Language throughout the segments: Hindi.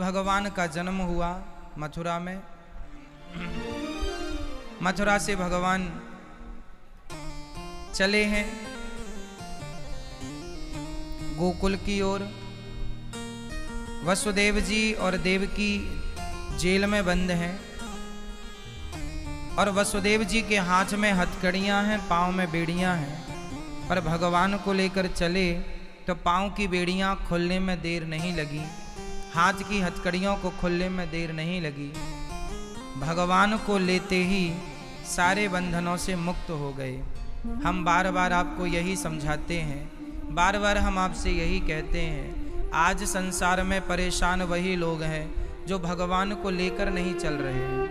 भगवान का जन्म हुआ मथुरा में। मथुरा से भगवान चले हैं गोकुल की ओर। वसुदेव जी और देवकी जेल में बंद हैं और वसुदेव जी के हाथ में हथकड़ियां हैं, पांव में बेड़ियां हैं। पर भगवान को लेकर चले तो पांव की बेड़ियां खुलने में देर नहीं लगी, हाथ की हथकड़ियों को खुलने में देर नहीं लगी। भगवान को लेते ही सारे बंधनों से मुक्त हो गए। हम बार बार आपको यही समझाते हैं, बार बार हम आपसे यही कहते हैं, आज संसार में परेशान वही लोग हैं जो भगवान को लेकर नहीं चल रहे हैं।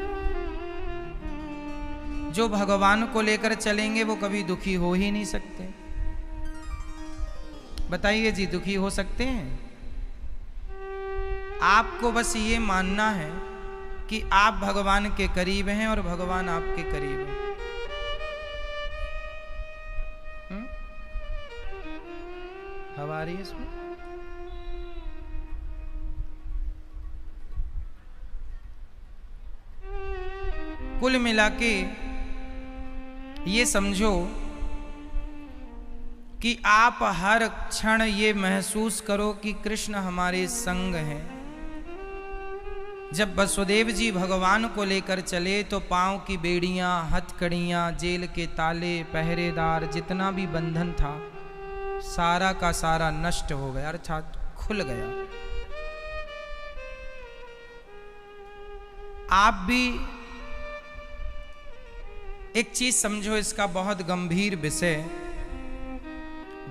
जो भगवान को लेकर चलेंगे वो कभी दुखी हो ही नहीं सकते। बताइए जी, दुखी हो सकते हैं? आपको बस ये मानना है कि आप भगवान के करीब हैं और भगवान आपके करीब हैं। हवा आ रही है इसमें? कुल मिला के ये समझो कि आप हर क्षण ये महसूस करो कि कृष्ण हमारे संग हैं। जब वसुदेव जी भगवान को लेकर चले तो पांव की बेड़ियां, हथकड़ियां, जेल के ताले, पहरेदार, जितना भी बंधन था सारा का सारा नष्ट हो गया, अर्थात खुल गया। आप भी एक चीज समझो, इसका बहुत गंभीर विषय।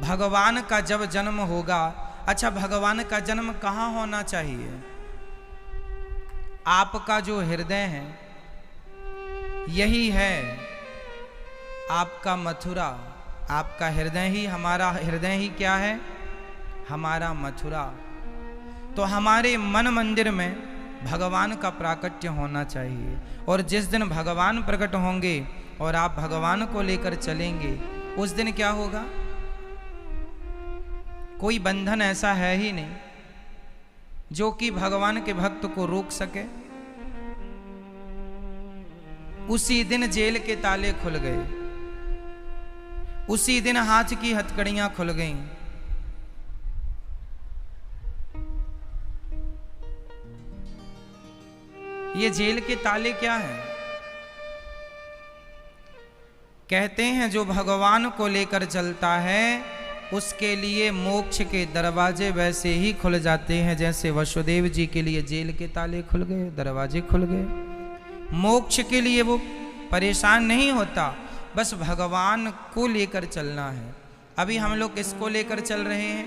भगवान का जब जन्म होगा, अच्छा भगवान का जन्म कहाँ होना चाहिए? आपका जो हृदय है यही है आपका मथुरा। आपका हृदय ही, हमारा हृदय ही क्या है? हमारा मथुरा। तो हमारे मन मंदिर में भगवान का प्राकट्य होना चाहिए। और जिस दिन भगवान प्रकट होंगे और आप भगवान को लेकर चलेंगे, उस दिन क्या होगा? कोई बंधन ऐसा है ही नहीं जो कि भगवान के भक्त को रोक सके। उसी दिन जेल के ताले खुल गए, उसी दिन हाथ की हथकड़ियां खुल गईं। ये जेल के ताले क्या हैं? कहते हैं जो भगवान को लेकर चलता है उसके लिए मोक्ष के दरवाजे वैसे ही खुल जाते हैं जैसे वसुदेव जी के लिए जेल के ताले खुल गए, दरवाजे खुल गए। मोक्ष के लिए वो परेशान नहीं होता, बस भगवान को लेकर चलना है। अभी हम लोग किसको लेकर चल रहे हैं?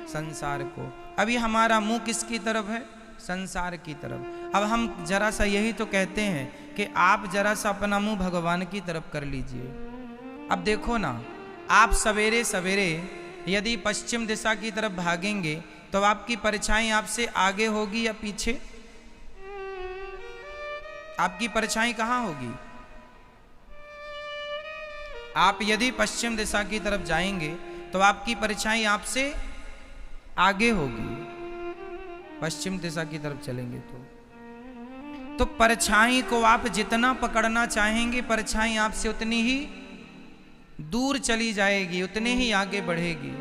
संसार को। अभी हमारा मुंह किसकी तरफ है? संसार की तरफ। अब हम जरा सा यही तो कहते हैं कि आप जरा सा अपना मुंह भगवान की तरफ कर लीजिए। अब देखो ना, आप सवेरे सवेरे यदि पश्चिम दिशा की तरफ भागेंगे तो आपकी परछाई आपसे आगे होगी या पीछे? आपकी परछाई कहां होगी? आप यदि पश्चिम दिशा की तरफ जाएंगे तो आपकी परछाई आपसे आगे होगी, पश्चिम दिशा की तरफ चलेंगे तो परछाई को आप जितना पकड़ना चाहेंगे परछाई आपसे उतनी ही दूर चली जाएगी, उतने ही आगे बढ़ेगी।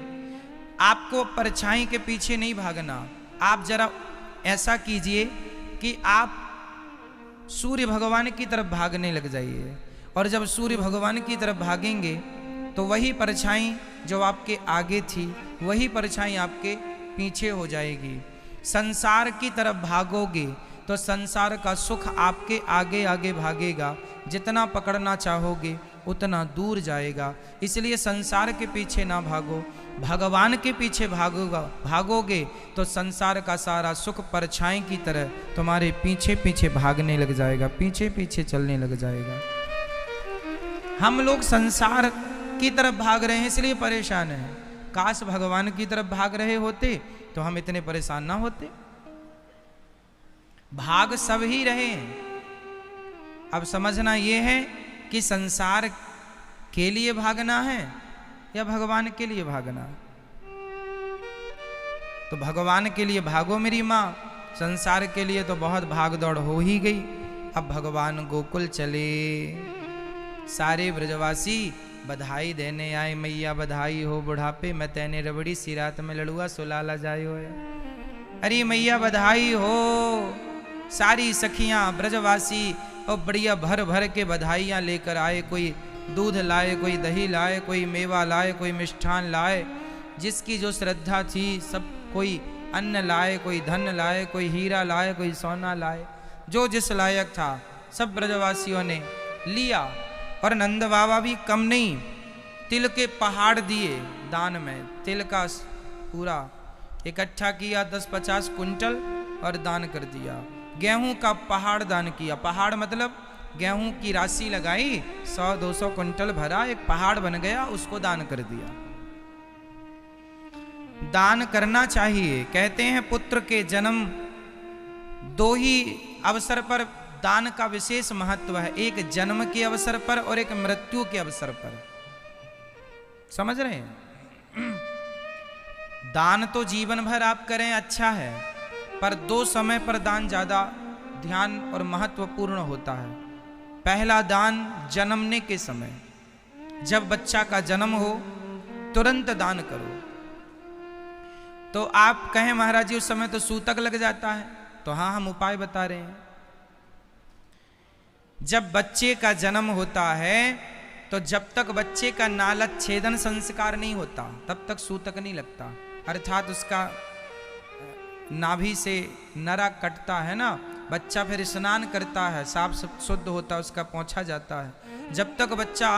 आपको परछाई के पीछे नहीं भागना। आप जरा ऐसा कीजिए कि आप सूर्य भगवान की तरफ भागने लग जाइए, और जब सूर्य भगवान की तरफ भागेंगे तो वही परछाई जो आपके आगे थी वही परछाई आपके पीछे हो जाएगी। संसार की तरफ भागोगे तो संसार का सुख आपके आगे आगे भागेगा, जितना पकड़ना चाहोगे उतना दूर जाएगा। इसलिए संसार के पीछे ना भागो, भगवान के पीछे भागोगे तो संसार का सारा सुख परछाई की तरह तुम्हारे पीछे पीछे भागने लग जाएगा, पीछे पीछे चलने लग जाएगा। हम लोग संसार की तरफ भाग रहे हैं इसलिए परेशान हैं। काश भगवान की तरफ भाग रहे होते तो हम इतने परेशान ना होते। भाग सब ही रहे हैं। अब समझना यह है कि संसार के लिए भागना है या भगवान के लिए भागना है। तो भगवान के लिए भागो मेरी माँ, संसार के लिए तो बहुत भाग दौड़ हो ही गई। अब भगवान गोकुल चले, सारे ब्रजवासी बधाई देने आए। मैया बधाई हो बुढ़ापे में तैने रबड़ी सी रात में लड़ुआ सुलाला जाए हो। अरे मैया बधाई हो। सारी सखियां ब्रजवासी और बढ़िया भर भर के बधाइयां लेकर आए। कोई दूध लाए, कोई दही लाए, कोई मेवा लाए, कोई मिष्ठान लाए, जिसकी जो श्रद्धा थी सब। कोई अन्न लाए, कोई धन लाए, कोई हीरा लाए, कोई सोना लाए, जो जिस लायक था सब ब्रजवासियों ने लिया। और नंद बाबा भी कम नहीं, तिल के पहाड़ दिए दान में। तिल का पूरा इकट्ठा किया 10-50 कुंटल और दान कर दिया। गेहूं का पहाड़ दान किया। पहाड़ मतलब गेहूं की राशि लगाई, 100-200 कुंटल भरा, एक पहाड़ बन गया, उसको दान कर दिया। दान करना चाहिए। कहते हैं पुत्र के जन्म दो ही अवसर पर दान का विशेष महत्व है, एक जन्म के अवसर पर और एक मृत्यु के अवसर पर। समझ रहे हैं? दान तो जीवन भर आप करें अच्छा है, पर दो समय पर दान ज्यादा ध्यान और महत्वपूर्ण होता है। पहला दान जन्मने के समय, जब बच्चा का जन्म हो तुरंत दान करो। तो आप कहें महाराज जी उस समय तो सूतक लग जाता है, तो हाँ हम उपाय बता रहे हैं। जब बच्चे का जन्म होता है तो जब तक बच्चे का नालच्छेदन संस्कार नहीं होता तब तक सूतक नहीं लगता। अर्थात उसका नाभि से नरा कटता है ना, बच्चा फिर स्नान करता है, साफ शुद्ध होता है, उसका पोंछा जाता है। जब तक बच्चा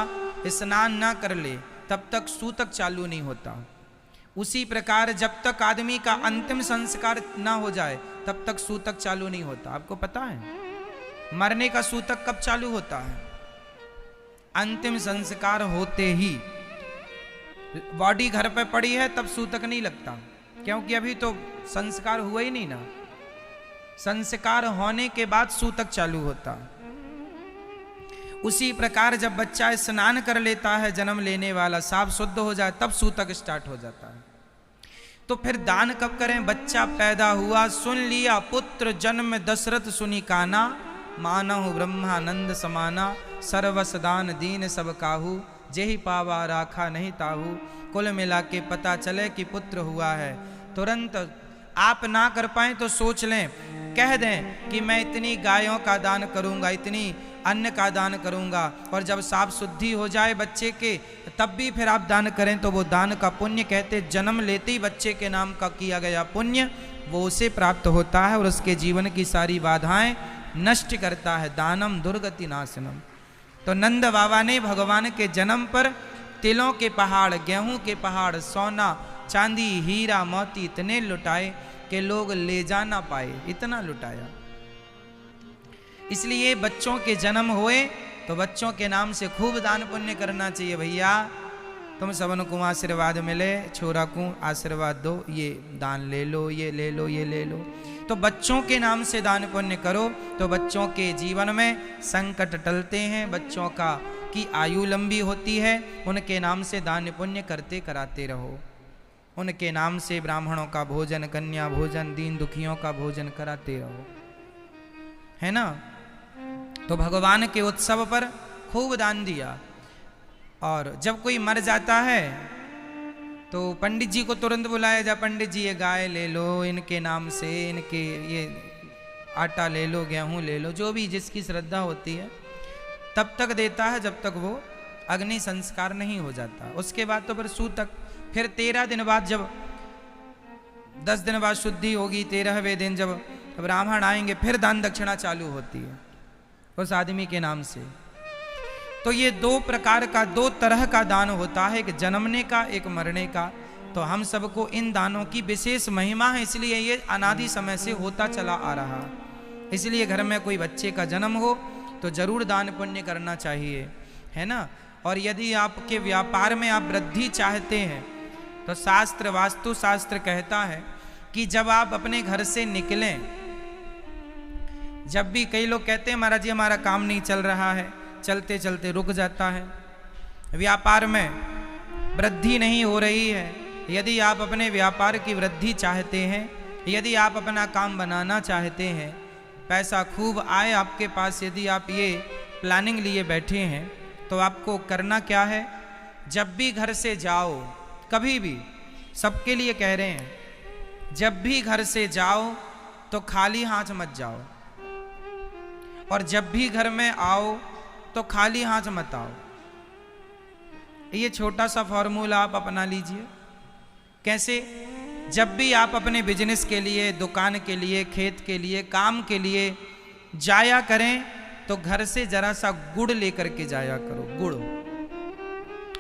स्नान ना कर ले तब तक सूतक चालू नहीं होता। उसी प्रकार जब तक आदमी का अंतिम संस्कार ना हो जाए तब तक सूतक चालू नहीं होता। आपको पता है मरने का सूतक कब चालू होता है? अंतिम संस्कार होते ही। बॉडी घर पे पड़ी है तब सूतक नहीं लगता, क्योंकि अभी तो संस्कार हुआ ही नहीं ना। संस्कार होने के बाद सूतक चालू होता। उसी प्रकार जब बच्चा स्नान कर लेता है, जन्म लेने वाला साफ शुद्ध हो जाए, तब सूतक स्टार्ट हो जाता है। तो फिर दान कब करें? बच्चा पैदा हुआ, सुन लिया पुत्र जन्म दशरथ सुनी काना, मानहु ब्रह्मानंद समाना, सर्वस दान दीन सब काहू, जेहि पावा राखा नहीं ताहू। कुल मिला के पता चले कि पुत्र हुआ है, तुरंत आप ना कर पाए तो सोच लें, कह दें कि मैं इतनी गायों का दान करूंगा, इतनी अन्न का दान करूंगा। और जब साफ शुद्धि हो जाए बच्चे के तब भी फिर आप दान करें तो वो दान का पुण्य, कहते जन्म लेते ही बच्चे के नाम का किया गया पुण्य वो उसे प्राप्त होता है और उसके जीवन की सारी बाधाएं नष्ट करता है। दानम दुर्गति नाशनम। तो नंद बाबा ने भगवान के जन्म पर तिलों के पहाड़, गेहूं के पहाड़, सोना चांदी हीरा मोती इतने लुटाए कि लोग ले जा ना पाए, इतना लुटाया। इसलिए बच्चों के जन्म हुए तो बच्चों के नाम से खूब दान पुण्य करना चाहिए। भैया तुम सबन को आशीर्वाद मिले, छोरा को आशीर्वाद दो, ये दान ले लो, ये ले लो, ये ले लो। तो बच्चों के नाम से दान पुण्य करो तो बच्चों के जीवन में संकट टलते हैं, बच्चों की आयु लंबी होती है। उनके नाम से दान पुण्य करते कराते रहो। उनके नाम से ब्राह्मणों का भोजन, कन्या भोजन, दीन दुखियों का भोजन कराते रहो, है ना। तो भगवान के उत्सव पर खूब दान दिया। और जब कोई मर जाता है तो पंडित जी को तुरंत बुलाया जा, पंडित जी ये गाय ले लो, इनके नाम से इनके ये आटा ले लो, गेहूं ले लो, जो भी जिसकी श्रद्धा होती है तब तक देता है जब तक वो अग्नि संस्कार नहीं हो जाता। उसके बाद तो फिर सूतक, फिर 13 दिन बाद, जब 10 दिन बाद शुद्धि होगी, 13वें दिन जब ब्राह्मण आएंगे फिर दान दक्षिणा चालू होती है उस आदमी के नाम से। तो ये दो प्रकार का, दो तरह का दान होता है, एक जन्मने का, एक मरने का। तो हम सबको इन दानों की विशेष महिमा है, इसलिए ये अनादि समय से होता चला आ रहा। इसलिए घर में कोई बच्चे का जन्म हो तो जरूर दान पुण्य करना चाहिए, है ना। और यदि आपके व्यापार में आप वृद्धि चाहते हैं तो शास्त्र, वास्तु शास्त्र कहता है कि जब आप अपने घर से निकलें, जब भी, कई लोग कहते हैं महाराज जी हमारा काम नहीं चल रहा है, चलते चलते रुक जाता है, व्यापार में वृद्धि नहीं हो रही है। यदि आप अपने व्यापार की वृद्धि चाहते हैं यदि आप अपना काम बनाना चाहते हैं, पैसा खूब आए आपके पास, यदि आप ये प्लानिंग लिए बैठे हैं, तो आपको करना क्या है? जब भी घर से जाओ, कभी भी, सबके लिए कह रहे हैं, जब भी घर से जाओ तो खाली हाथ मत जाओ, और जब भी घर में आओ तो खाली हाथ मत आओ। ये छोटा सा फॉर्मूला आप अपना लीजिए। कैसे? जब भी आप अपने बिजनेस के लिए, दुकान के लिए, खेत के लिए, काम के लिए जाया करें, तो घर से जरा सा गुड़ लेकर के जाया करो, गुड़।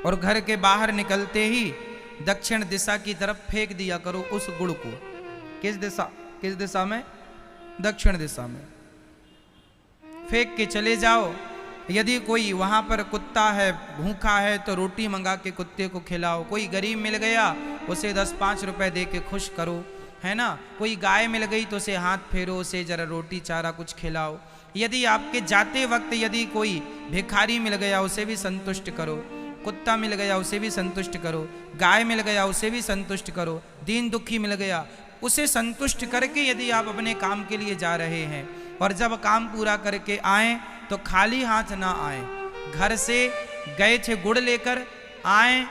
और घर के बाहर निकलते ही दक्षिण दिशा की तरफ फेंक दिया करो उस गुड़ को। किस दिशा में? दक्षिण दिशा में फेंक के चले जाओ। यदि कोई वहां पर कुत्ता है, भूखा है, तो रोटी मंगा के कुत्ते को खिलाओ। कोई गरीब मिल गया, उसे 10-5 रुपए दे के खुश करो, है ना। कोई गाय मिल गई तो उसे हाथ फेरो, उसे जरा रोटी चारा कुछ खिलाओ। यदि आपके जाते वक्त यदि कोई भिखारी मिल गया, उसे भी संतुष्ट करो। कुत्ता मिल गया, उसे भी संतुष्ट करो। गाय मिल गया, उसे भी संतुष्ट करो। दीन दुखी मिल गया, उसे संतुष्ट करके यदि आप अपने काम के लिए जा रहे हैं, और जब काम पूरा करके आए तो खाली हाथ ना आए। घर से गए थे गुड़ लेकर, आए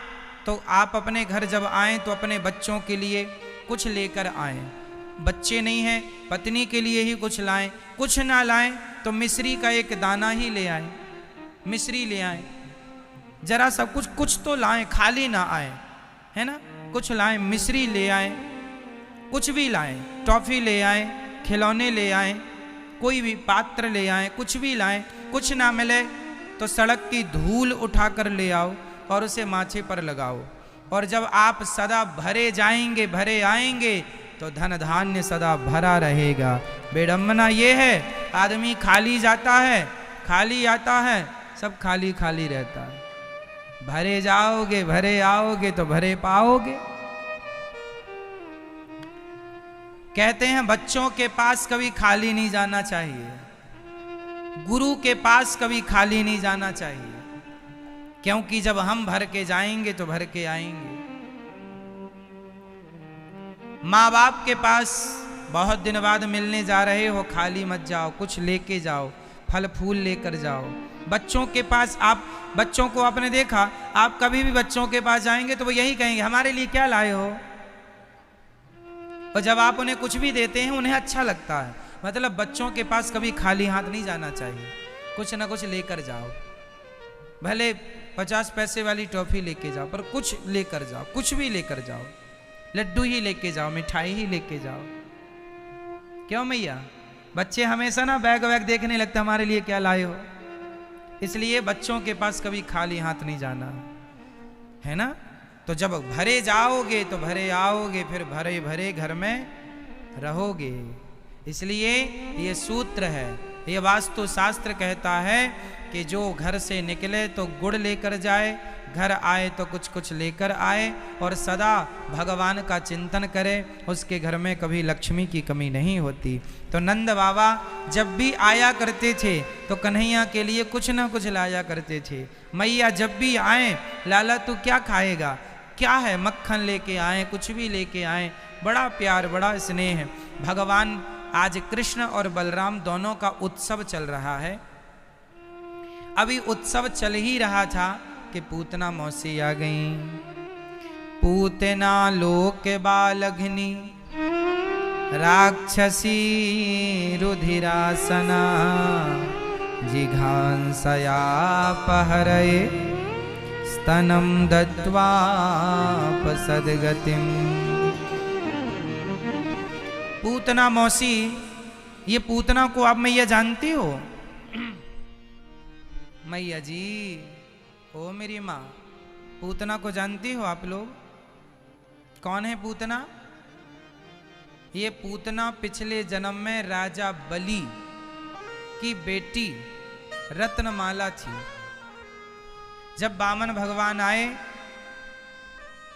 तो आप अपने घर जब आए तो अपने बच्चों के लिए कुछ लेकर आए। बच्चे नहीं हैं, पत्नी के लिए ही कुछ लाएं। कुछ ना लाएं तो मिश्री का एक दाना ही ले आए, मिश्री ले आए। जरा सा कुछ तो लाएं, खाली ना आए, है ना। कुछ लाएं, मिश्री ले आए, कुछ भी लाएं, टॉफी ले आए, खिलौने ले आए, कोई भी पात्र ले आए, कुछ भी लाएं। कुछ ना मिले तो सड़क की धूल उठाकर ले आओ और उसे माथे पर लगाओ। और जब आप सदा भरे जाएंगे, भरे आएंगे, तो धन धान्य सदा भरा रहेगा। बेडम्बना ये है, आदमी खाली जाता है, खाली आता है, सब खाली खाली रहता है। भरे जाओगे, भरे आओगे तो भरे पाओगे। कहते हैं बच्चों के पास कभी खाली नहीं जाना चाहिए, गुरु के पास कभी खाली नहीं जाना चाहिए, क्योंकि जब हम भर के जाएंगे तो भर के आएंगे। माँ बाप के पास बहुत दिन बाद मिलने जा रहे हो, खाली मत जाओ, कुछ लेके जाओ, फल फूल लेकर जाओ। बच्चों के पास, आप बच्चों को आपने देखा, आप कभी भी बच्चों के पास जाएंगे तो वो यही कहेंगे, हमारे लिए क्या लाए हो। और जब आप उन्हें कुछ भी देते हैं उन्हें अच्छा लगता है। मतलब बच्चों के पास कभी खाली हाथ नहीं जाना चाहिए, कुछ ना कुछ लेकर जाओ। भले 50 पैसे वाली टॉफी लेके जाओ, पर कुछ लेकर जाओ, कुछ भी लेकर जाओ। लड्डू ही लेके जाओ, मिठाई ही लेके जाओ। क्यों मैया? बच्चे हमेशा ना बैग वैग देखने लगते, हमारे लिए क्या लाए हो। इसलिए बच्चों के पास कभी खाली हाथ नहीं जाना, है ना। तो जब भरे जाओगे तो भरे आओगे, फिर भरे भरे घर में रहोगे। इसलिए ये सूत्र है, ये वास्तु शास्त्र कहता है कि जो घर से निकले तो गुड़ लेकर जाए, घर आए तो कुछ कुछ लेकर आए, और सदा भगवान का चिंतन करे, उसके घर में कभी लक्ष्मी की कमी नहीं होती। तो नंद बाबा जब भी आया करते थे तो कन्हैया के लिए कुछ ना कुछ लाया करते थे। मैया जब भी आए, लाला तू क्या खाएगा, क्या है, मक्खन लेके आए, कुछ भी लेके आए। बड़ा प्यार, बड़ा स्नेह है। भगवान आज कृष्ण और बलराम दोनों का उत्सव चल रहा है। अभी उत्सव चल ही रहा था कि पूतना मौसी आ गई। पूतना लोक बालघनी राक्षसी रुधिरासना जिघांसया पहरये स्तनम दत्वा सदगतिम। पूतना मौसी, ये पूतना को आप मैया जानती हो? मैया जी, ओ मेरी माँ, पूतना को जानती हो आप लोग? कौन है पूतना? ये पूतना पिछले जन्म में राजा बलि की बेटी रत्नमाला थी। जब वामन भगवान आए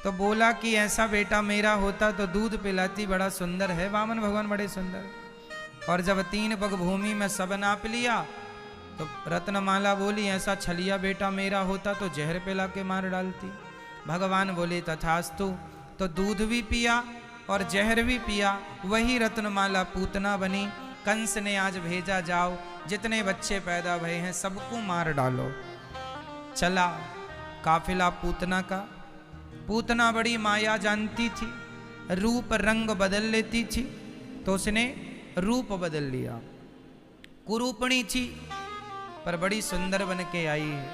तो बोला कि ऐसा बेटा मेरा होता तो दूध पिलाती, बड़ा सुंदर है वामन भगवान, बड़े सुंदर। और जब 3 पग भूमि में सब नाप लिया तो रत्नमाला बोली ऐसा छलिया बेटा मेरा होता तो जहर पिला के मार डालती। भगवान बोले तथास्तु। तो दूध भी पिया और जहर भी पिया, वही रत्नमाला पूतना बनी। कंस ने आज भेजा, जाओ जितने बच्चे पैदा भए हैं सबको मार डालो। चला काफिला पूतना का। पूतना बड़ी माया जानती थी, रूप रंग बदल लेती थी, तो उसने रूप बदल लिया। कुरूपणी थी पर बड़ी सुंदर बन के आई है,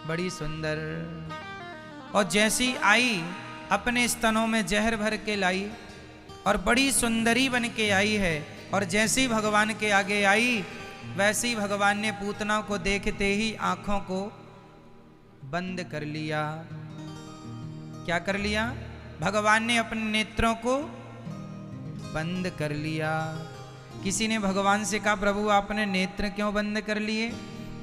बड़ी सुंदर। और जैसी आई अपने स्तनों में जहर भर के लाई और बड़ी सुंदरी बन के आई है। और जैसी भगवान के आगे आई वैसी भगवान ने पूतना को देखते ही आंखों को बंद कर लिया। क्या कर लिया? भगवान ने अपने नेत्रों को बंद कर लिया। किसी ने भगवान से कहा, प्रभु आपने नेत्र क्यों बंद कर लिए?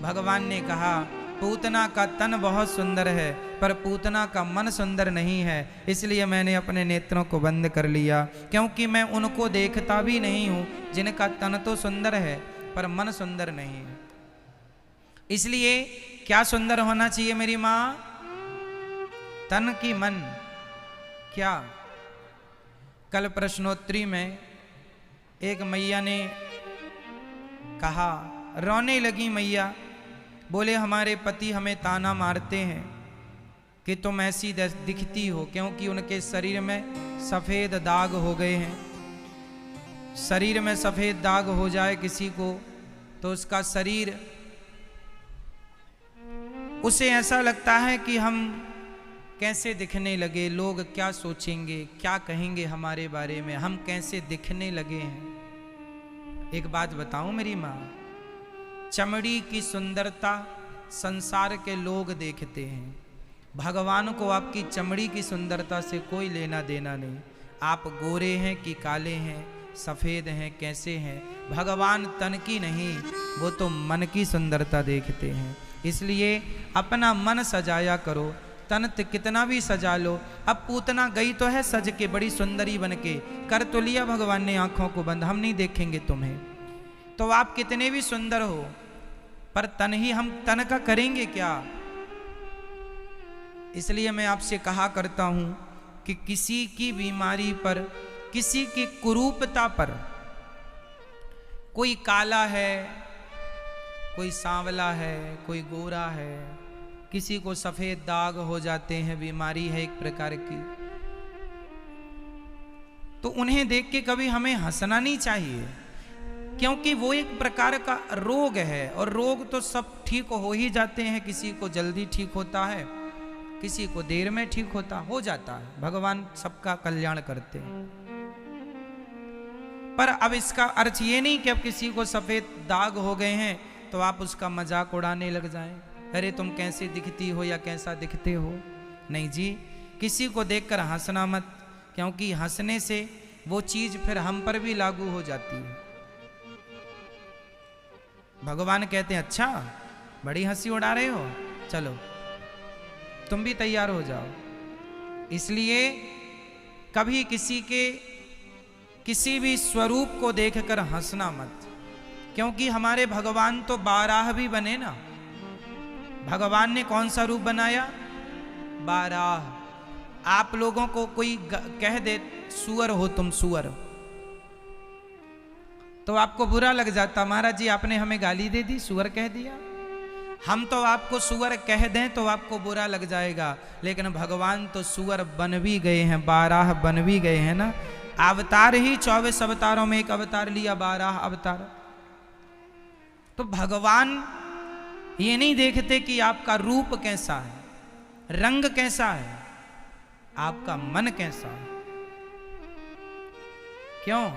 भगवान ने कहा, पूतना का तन बहुत सुंदर है पर पूतना का मन सुंदर नहीं है, इसलिए मैंने अपने नेत्रों को बंद कर लिया। क्योंकि मैं उनको देखता भी नहीं हूं जिनका तन तो सुंदर है पर मन सुंदर नहीं है। इसलिए क्या सुंदर होना चाहिए मेरी मां? तन की मन। क्या? कल प्रश्नोत्तरी में एक मैया ने कहा, रोने लगी मैया, बोले हमारे पति हमें ताना मारते हैं कि तुम ऐसी दिखती हो, क्योंकि उनके शरीर में सफेद दाग हो गए हैं। शरीर में सफेद दाग हो जाए किसी को तो उसका शरीर, उसे ऐसा लगता है कि हम कैसे दिखने लगे, लोग क्या सोचेंगे, क्या कहेंगे हमारे बारे में, हम कैसे दिखने लगे हैं। एक बात बताऊं मेरी माँ, चमड़ी की सुंदरता संसार के लोग देखते हैं, भगवान को आपकी चमड़ी की सुंदरता से कोई लेना देना नहीं। आप गोरे हैं कि काले हैं, सफेद हैं, कैसे हैं, भगवान तन की नहीं, वो तो मन की सुंदरता देखते हैं। इसलिए अपना मन सजाया करो, तन कितना भी सजा लो। अब पूतना गई तो है सज के, बड़ी सुंदरी बन के, कर तो लिया भगवान ने आंखों को बंद, हम नहीं देखेंगे तुम्हें। तो आप कितने भी सुंदर हो पर तन ही, हम तन का करेंगे क्या? इसलिए मैं आपसे कहा करता हूं कि किसी की बीमारी पर, किसी की कुरूपता पर, कोई काला है, कोई सांवला है, कोई गोरा है, किसी को सफेद दाग हो जाते हैं, बीमारी है एक प्रकार की, तो उन्हें देख के कभी हमें हंसना नहीं चाहिए, क्योंकि वो एक प्रकार का रोग है। और रोग तो सब ठीक हो ही जाते हैं, किसी को जल्दी ठीक होता है, किसी को देर में ठीक हो जाता है। भगवान सबका कल्याण करते हैं। पर अब इसका अर्थ ये नहीं कि अब किसी को सफेद दाग हो गए हैं तो आप उसका मजाक उड़ाने लग जाएं, अरे तुम कैसे दिखती हो या कैसा दिखते हो। नहीं जी, किसी को देखकर हंसना मत, क्योंकि हंसने से वो चीज फिर हम पर भी लागू हो जाती है। भगवान कहते हैं, अच्छा बड़ी हंसी उड़ा रहे हो, चलो तुम भी तैयार हो जाओ। इसलिए कभी किसी के किसी भी स्वरूप को देखकर हंसना मत, क्योंकि हमारे भगवान तो बाराह भी बने ना। भगवान ने कौन सा रूप बनाया? बाराह। आप लोगों को कोई कह दे सुअर हो तुम, सुअर, तो आपको बुरा लग जाता, महाराज जी आपने हमें गाली दे दी, सुअर कह दिया। हम तो आपको सुअर कह दें तो आपको बुरा लग जाएगा, लेकिन भगवान तो सुअर बन भी गए हैं, बाराह बन भी गए हैं ना। अवतार ही 24 अवतारों में एक अवतार लिया, बाराह अवतार। तो भगवान ये नहीं देखते कि आपका रूप कैसा है, रंग कैसा है, आपका मन कैसा है। क्यों?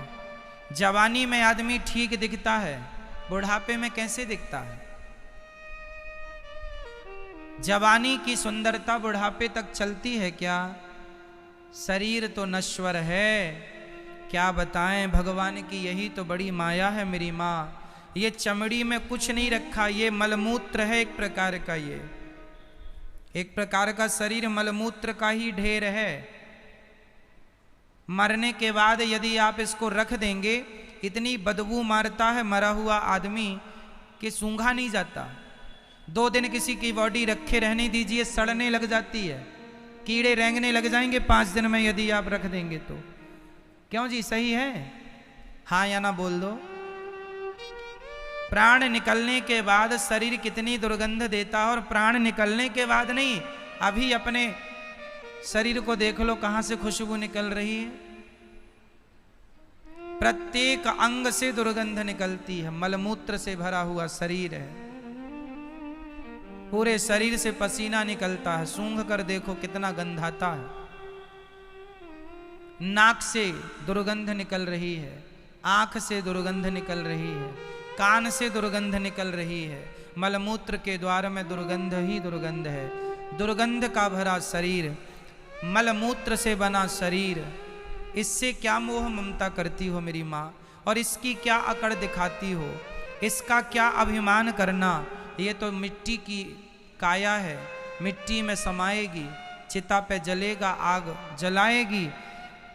जवानी में आदमी ठीक दिखता है, बुढ़ापे में कैसे दिखता है? जवानी की सुंदरता बुढ़ापे तक चलती है क्या? शरीर तो नश्वर है, क्या बताएं भगवान की यही तो बड़ी माया है मेरी माँ। ये चमड़ी में कुछ नहीं रखा, ये मलमूत्र है एक प्रकार का, ये एक प्रकार का शरीर मलमूत्र का ही ढेर है। मरने के बाद यदि आप इसको रख देंगे, इतनी बदबू मारता है मरा हुआ आदमी कि सूंघा नहीं जाता। 2 दिन किसी की बॉडी रखे रहने दीजिए, सड़ने लग जाती है। कीड़े रेंगने लग जाएंगे 5 दिन में यदि आप रख देंगे तो। क्यों जी, सही है? हाँ या ना बोल दो। प्राण निकलने के बाद शरीर कितनी दुर्गंध देता है, और प्राण निकलने के बाद नहीं, अभी अपने शरीर को देख लो कहां से खुशबू निकल रही है। प्रत्येक अंग से दुर्गंध निकलती है, मलमूत्र से भरा हुआ शरीर है, पूरे शरीर से पसीना निकलता है, सूंघ कर देखो कितना गंध आता है। नाक से दुर्गंध निकल रही है, आंख से दुर्गंध निकल रही है, कान से दुर्गंध निकल रही है, मलमूत्र के द्वार में दुर्गंध ही दुर्गंध है। दुर्गंध का भरा शरीर, मलमूत्र से बना शरीर, इससे क्या मोह ममता करती हो मेरी माँ, और इसकी क्या अकड़ दिखाती हो, इसका क्या अभिमान करना। ये तो मिट्टी की काया है, मिट्टी में समाएगी, चिता पे जलेगा, आग जलाएगी।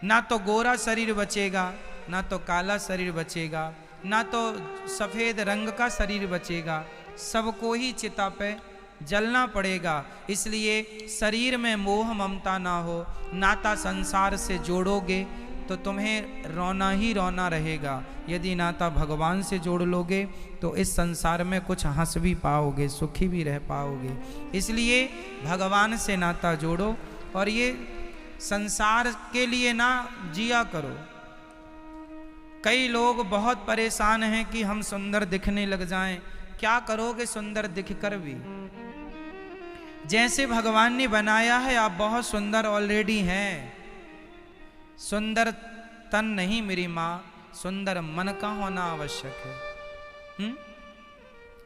ना तो गोरा शरीर बचेगा, ना तो काला शरीर बचेगा, ना तो सफ़ेद रंग का शरीर बचेगा, सबको ही चिता पे जलना पड़ेगा। इसलिए शरीर में मोह ममता ना हो, नाता संसार से जोड़ोगे तो तुम्हें रोना ही रोना रहेगा। यदि नाता भगवान से जोड़ लोगे तो इस संसार में कुछ हंस भी पाओगे, सुखी भी रह पाओगे। इसलिए भगवान से नाता जोड़ो, और ये संसार के लिए ना जिया करो। कई लोग बहुत परेशान हैं कि हम सुंदर दिखने लग जाएं। क्या करोगे सुंदर दिखकर भी? जैसे भगवान ने बनाया है आप बहुत सुंदर ऑलरेडी हैं। सुंदर तन नहीं मेरी माँ, सुंदर मन का होना आवश्यक है।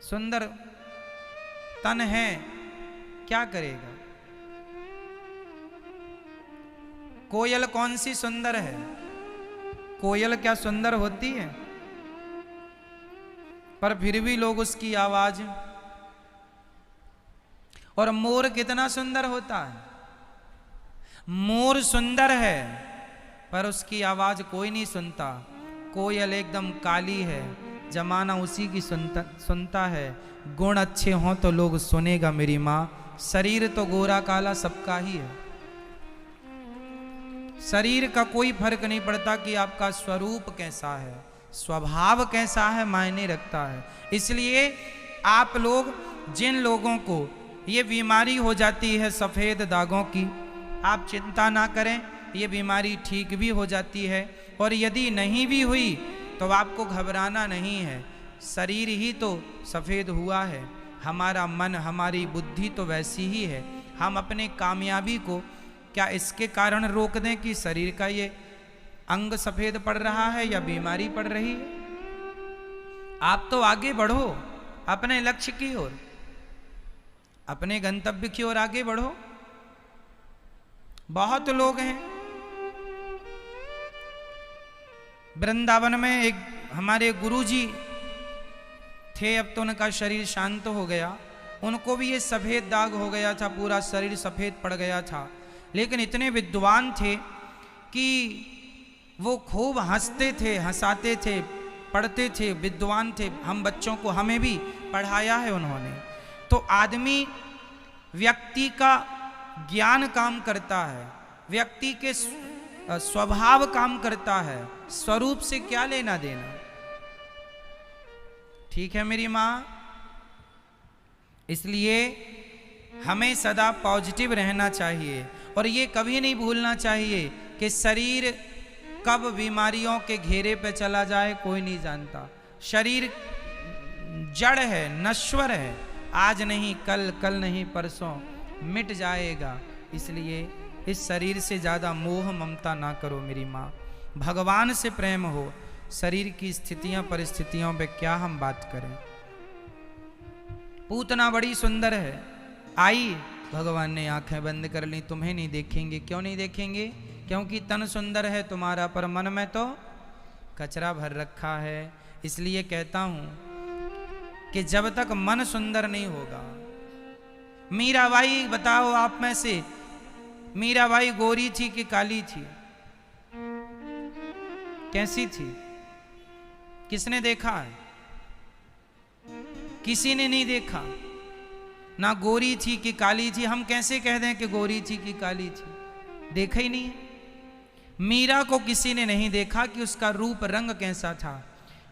सुंदर तन है, क्या करेगा? कोयल कौन सी सुंदर है? कोयल क्या सुंदर होती है? पर फिर भी लोग उसकी आवाज। और मोर कितना सुंदर होता है? मोर सुंदर है पर उसकी आवाज कोई नहीं सुनता। कोयल एकदम काली है, जमाना उसी की सुनता है। गुण अच्छे हों तो लोग सुनेगा मेरी माँ। शरीर तो गोरा काला सबका ही है, शरीर का कोई फर्क नहीं पड़ता कि आपका स्वरूप कैसा है, स्वभाव कैसा है मायने रखता है। इसलिए आप लोग, जिन लोगों को ये बीमारी हो जाती है सफ़ेद दागों की, आप चिंता ना करें, ये बीमारी ठीक भी हो जाती है। और यदि नहीं भी हुई तो आपको घबराना नहीं है, शरीर ही तो सफ़ेद हुआ है, हमारा मन हमारी बुद्धि तो वैसी ही है। हम अपने कामयाबी को क्या इसके कारण रोक दें कि शरीर का ये अंग सफ़ेद पड़ रहा है या बीमारी पड़ रही है? आप तो आगे बढ़ो अपने लक्ष्य की ओर, अपने गंतव्य की ओर आगे बढ़ो। बहुत लोग हैं वृंदावन में, एक हमारे गुरुजी थे, अब तो उनका शरीर शांत हो गया। उनको भी ये सफ़ेद दाग हो गया था, पूरा शरीर सफ़ेद पड़ गया था। लेकिन इतने विद्वान थे कि वो खूब हंसते थे, हंसाते थे, पढ़ते थे, विद्वान थे। हम बच्चों को, हमें भी पढ़ाया है उन्होंने। तो आदमी, व्यक्ति का ज्ञान काम करता है, व्यक्ति के स्वभाव काम करता है, स्वरूप से क्या लेना देना। ठीक है मेरी माँ? इसलिए हमें सदा पॉजिटिव रहना चाहिए, और ये कभी नहीं भूलना चाहिए कि शरीर कब बीमारियों के घेरे पे चला जाए कोई नहीं जानता। शरीर जड़ है, नश्वर है, आज नहीं कल, कल नहीं परसों मिट जाएगा। इसलिए इस शरीर से ज़्यादा मोह ममता ना करो मेरी माँ, भगवान से प्रेम हो। शरीर की स्थितियां परिस्थितियों पे क्या हम बात करें। पूतना बड़ी सुंदर है, आई, भगवान ने आंखें बंद कर ली, तुम्हें नहीं देखेंगे। क्यों नहीं देखेंगे? क्योंकि तन सुंदर है तुम्हारा, पर मन में तो कचरा भर रखा है। इसलिए कहता हूं कि जब तक मन सुंदर नहीं होगा। मीराबाई, बताओ आप में से मीराबाई गोरी थी कि काली थी? कैसी थी? किसने देखा है? किसी ने नहीं देखा। ना गोरी थी कि काली थी। हम कैसे कह दें कि गोरी थी कि काली थी? देखा ही नहीं है। मीरा को किसी ने नहीं देखा कि उसका रूप रंग कैसा था,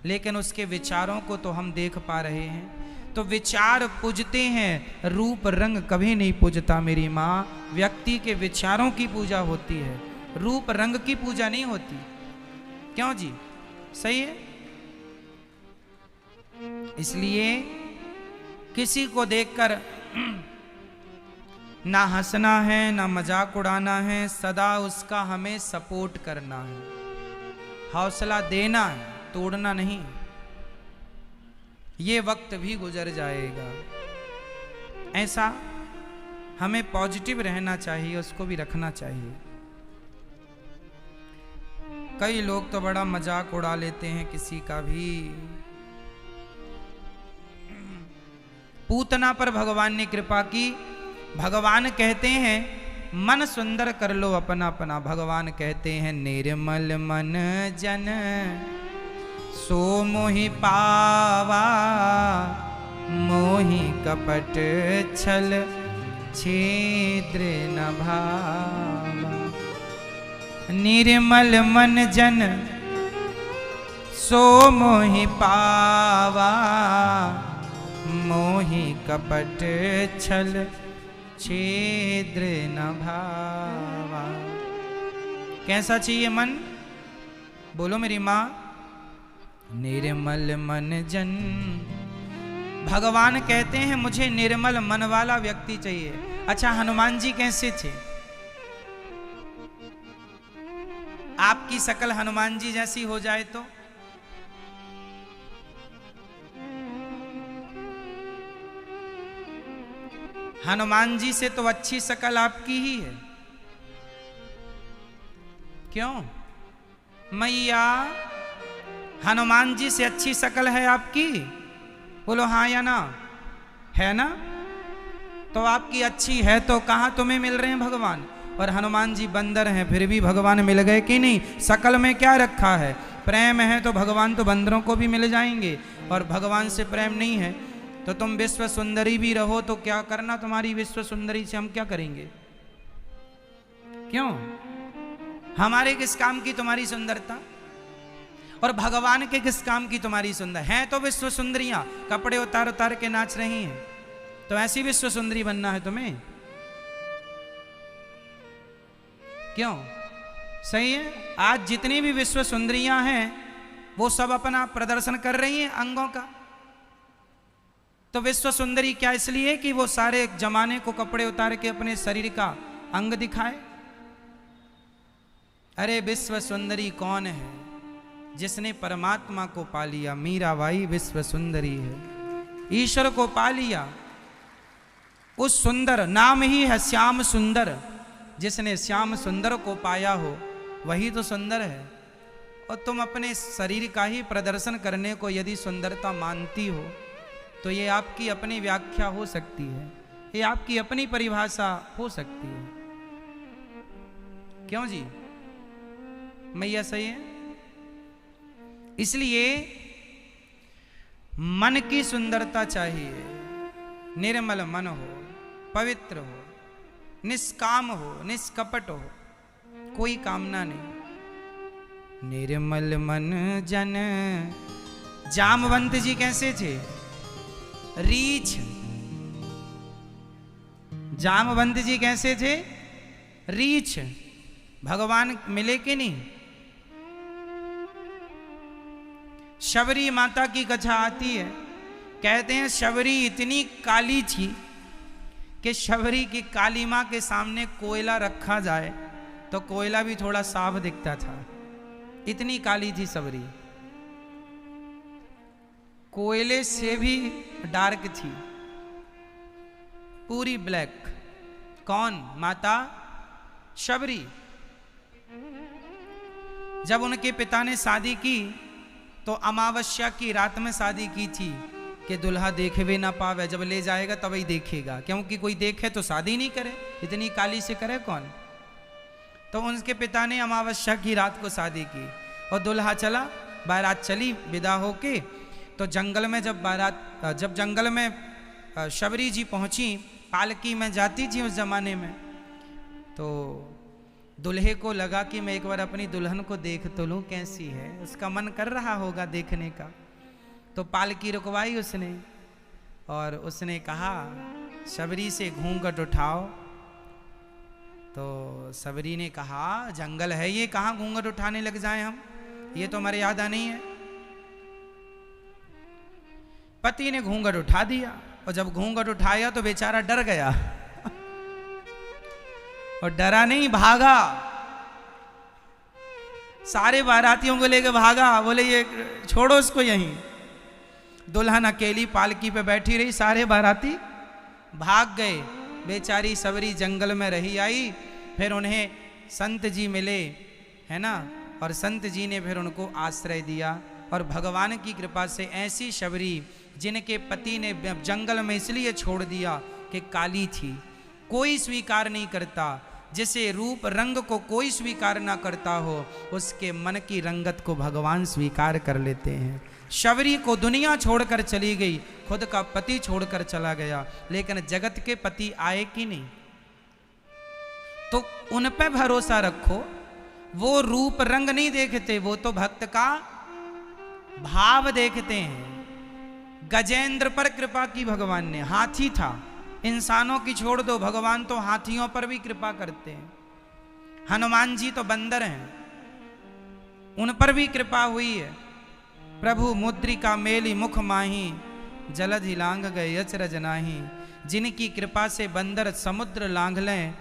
लेकिन उसके विचारों को तो हम देख पा रहे हैं। तो विचार पूजते हैं, रूप रंग कभी नहीं पूजता मेरी माँ। व्यक्ति के विचारों की पूजा होती है, रूप रंग की पूजा नहीं होती। क्यों जी? सही है। इसलिए किसी को देखकर ना हंसना है, ना मजाक उड़ाना है, सदा उसका हमें सपोर्ट करना है, हौसला देना है, तोड़ना नहीं। ये वक्त भी गुजर जाएगा, ऐसा हमें पॉजिटिव रहना चाहिए, उसको भी रखना चाहिए। कई लोग तो बड़ा मजाक उड़ा लेते हैं किसी का भी। पूतना पर भगवान ने कृपा की। भगवान कहते हैं मन सुंदर कर लो अपना अपना। भगवान कहते हैं निर्मल मन जन सो मोहि पावा, मोहि कपट छल छेद्र न भावा। निर्मल मन जन सो मोहि पावा, मोहि कपट छल छेद्र न भावा। कैसा चाहिए मन? बोलो मेरी माँ। निर्मल मन जन। भगवान कहते हैं मुझे निर्मल मन वाला व्यक्ति चाहिए। अच्छा, हनुमान जी कैसे थे? आपकी शकल हनुमान जी जैसी हो जाए तो हनुमान जी से तो अच्छी शकल आपकी ही है। क्यों मैया? हनुमान जी से अच्छी शकल है आपकी? बोलो हाँ या ना? है ना? तो आपकी अच्छी है तो कहां तुम्हें मिल रहे हैं भगवान? और हनुमान जी बंदर हैं, फिर भी भगवान मिल गए कि नहीं? शकल में क्या रखा है? प्रेम है तो भगवान तो बंदरों को भी मिल जाएंगे। और भगवान से प्रेम नहीं है तो तुम विश्व सुंदरी भी रहो तो क्या करना? तुम्हारी विश्व सुंदरी से हम क्या करेंगे? क्यों? हमारे किस काम की तुम्हारी सुंदरता? और भगवान के किस काम की तुम्हारी सुंदर? हैं तो विश्व सुंदरियां, कपड़े उतार उतार के नाच रही हैं, तो ऐसी विश्व सुंदरी बनना है तुम्हें? क्यों? सही है। आज जितनी भी विश्व सुंदरियां हैं वो सब अपना प्रदर्शन कर रही हैं अंगों का। तो विश्व सुंदरी क्या इसलिए कि वो सारे जमाने को कपड़े उतार के अपने शरीर का अंग दिखाए? अरे विश्व सुंदरी कौन है? जिसने परमात्मा को पा लिया। मीराबाई विश्व सुंदरी है, ईश्वर को पा लिया। उस सुंदर नाम ही है श्याम सुंदर। जिसने श्याम सुंदर को पाया हो वही तो सुंदर है। और तुम अपने शरीर का ही प्रदर्शन करने को यदि सुंदरता मानती हो तो ये आपकी अपनी व्याख्या हो सकती है, ये आपकी अपनी परिभाषा हो सकती है। क्यों जी? मैया सही है। इसलिए मन की सुंदरता चाहिए। निर्मल मन हो, पवित्र हो, निष्काम हो, निष्कपट हो, कोई कामना नहीं। निर्मल मन जन। जामवंत जी कैसे थे? रीछ। जामवंत जी कैसे थे? रीछ। भगवान मिले कि नहीं? शबरी माता की कथा आती है, कहते हैं शबरी इतनी काली थी कि शबरी की काली मां के सामने कोयला रखा जाए तो कोयला भी थोड़ा साफ दिखता था, इतनी काली थी शबरी। कोयले से भी डार्क थी, पूरी ब्लैक। कौन? माता शबरी। जब उनके पिता ने शादी की तो अमावस्या की रात में शादी की थी कि दुल्हा देखे भी ना पावे, जब ले जाएगा तभी देखेगा, क्योंकि कोई देखे तो शादी नहीं करे, इतनी काली से करे कौन। तो उनके पिता ने अमावस्या की रात को शादी की और दुल्हा चला, बारात चली विदा होके। तो जंगल में जब जंगल में शबरी जी पहुंची, पालकी में जाती थी उस जमाने में, तो दुल्हे को लगा कि मैं एक बार अपनी दुल्हन को देख तो लूं कैसी है, उसका मन कर रहा होगा देखने का। तो पालकी रुकवाई उसने और उसने कहा शबरी से घूंघट उठाओ। तो शबरी ने कहा जंगल है ये, कहाँ घूंघट उठाने लग जाए हम, ये तो मर्यादा नहीं है। पति ने घूंघट उठा दिया और जब घूंघट उठाया तो बेचारा डर गया और डरा नहीं, भागा, सारे बारातियों को लेकर भागा, बोले ये छोड़ो उसको यहीं। दुल्हन अकेली पालकी पे बैठी रही, सारे बाराती भाग गए। बेचारी शबरी जंगल में रही आई। फिर उन्हें संत जी मिले, है ना, और संत जी ने फिर उनको आश्रय दिया। और भगवान की कृपा से ऐसी शबरी जिनके पति ने जंगल में इसलिए छोड़ दिया कि काली थी, कोई स्वीकार नहीं करता, जिसे रूप रंग को कोई स्वीकार ना करता हो उसके मन की रंगत को भगवान स्वीकार कर लेते हैं। शबरी को दुनिया छोड़कर चली गई, खुद का पति छोड़कर चला गया, लेकिन जगत के पति आए कि नहीं। तो उन पे भरोसा रखो, वो रूप रंग नहीं देखते, वो तो भक्त का भाव देखते हैं। गजेंद्र पर कृपा की भगवान ने, हाथी था, इंसानों की छोड़ दो, भगवान तो हाथियों पर भी कृपा करते हैं। हनुमान जी तो बंदर हैं, उन पर भी कृपा हुई है। प्रभु मुद्रिका मेली मुख माही, जलधि लांघ गए अचरज नाही। जिनकी कृपा से बंदर समुद्र लांघ लें,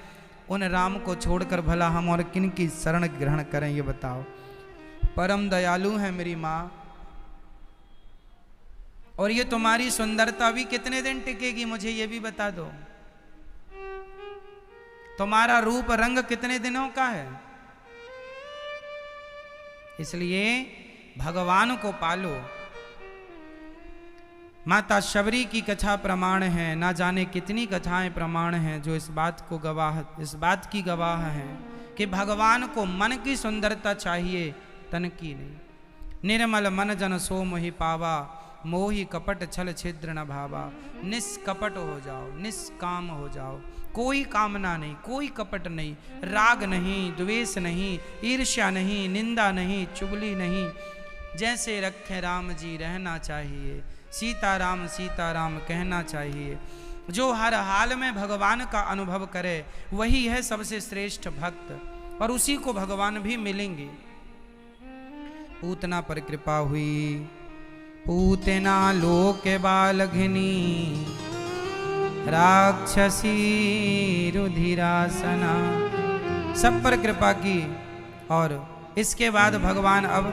उन राम को छोड़कर भला हम और किन की शरण ग्रहण करें, ये बताओ। परम दयालु है मेरी माँ, और ये तुम्हारी सुंदरता भी कितने दिन टिकेगी मुझे ये भी बता दो। तुम्हारा रूप रंग कितने दिनों का है, इसलिए भगवान को पालो। माता शबरी की कथा प्रमाण है, ना जाने कितनी कथाएं प्रमाण हैं जो इस बात की गवाह हैं कि भगवान को मन की सुंदरता चाहिए, तन की नहीं। निर्मल मन जन सो मोहि पावा, मोहि कपट छल छिद्र न भावा। निष्कपट हो जाओ, निष्काम हो जाओ, कोई कामना नहीं, कोई कपट नहीं, राग नहीं, द्वेष नहीं, ईर्ष्या नहीं, निंदा नहीं, चुगली नहीं। जैसे रखे राम जी रहना चाहिए, सीताराम सीताराम कहना चाहिए। जो हर हाल में भगवान का अनुभव करे वही है सबसे श्रेष्ठ भक्त, और उसी को भगवान भी मिलेंगे। पूतना पर कृपा हुई, पूतना लोक बालघिनी, राक्षसी रुधिरासना, सब पर कृपा की। और इसके बाद भगवान अब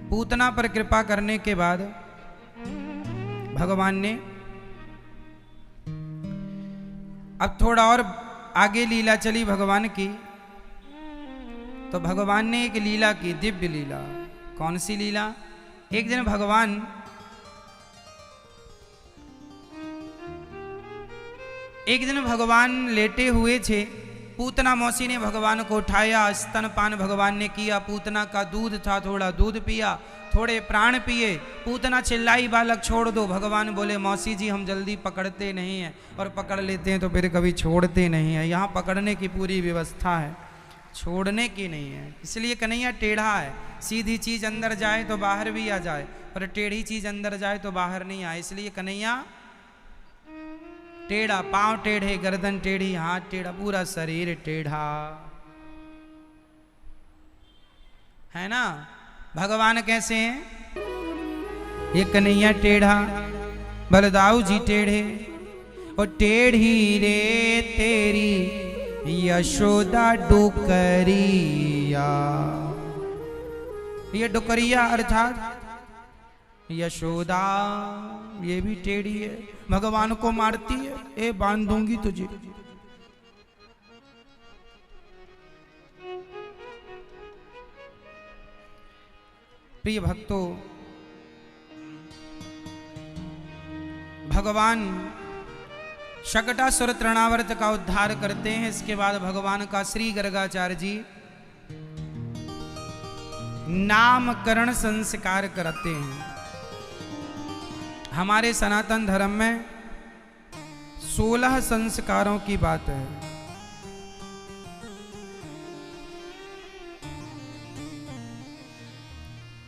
पूतना पर कृपा करने के बाद भगवान ने अब थोड़ा और आगे लीला चली भगवान की। तो भगवान ने एक लीला की, दिव्य लीला। कौन सी लीला? एक दिन भगवान लेटे हुए थे। पूतना मौसी ने भगवान को उठाया, स्तनपान भगवान ने किया। पूतना का दूध था, थोड़ा दूध पिया, थोड़े प्राण पिए। पूतना चिल्लाई, बालक छोड़ दो। भगवान बोले मौसी जी हम जल्दी पकड़ते नहीं हैं, और पकड़ लेते हैं तो फिर कभी छोड़ते नहीं हैं। यहाँ पकड़ने की पूरी व्यवस्था है, छोड़ने की नहीं है। इसलिए कन्हैया टेढ़ा है, सीधी चीज अंदर जाए तो बाहर भी आ जाए, और टेढ़ी चीज अंदर जाए तो बाहर नहीं आए। इसलिए कन्हैया टेढ़ा, पांव टेढ़े, गर्दन टेढ़ी, हाथ टेढ़ा, पूरा शरीर टेढ़ा, है ना। भगवान कैसे हैं? ये कन्हैया टेढ़ा, बलदाऊ जी टेढ़े। और टेढ़ी रे तेरी यशोदा डुकरिया। ये डुकरिया अर्थात यशोदा, ये भी टेढ़ी है, भगवान को मारती है। ए बांध दूंगी तुझे। प्रिय भक्तों, भगवान शकटासुर तृणावर्त का उद्धार करते हैं। इसके बाद भगवान का श्री गर्गाचार्य जी नामकरण संस्कार करते हैं। हमारे सनातन धर्म में 16 संस्कारों की बात है।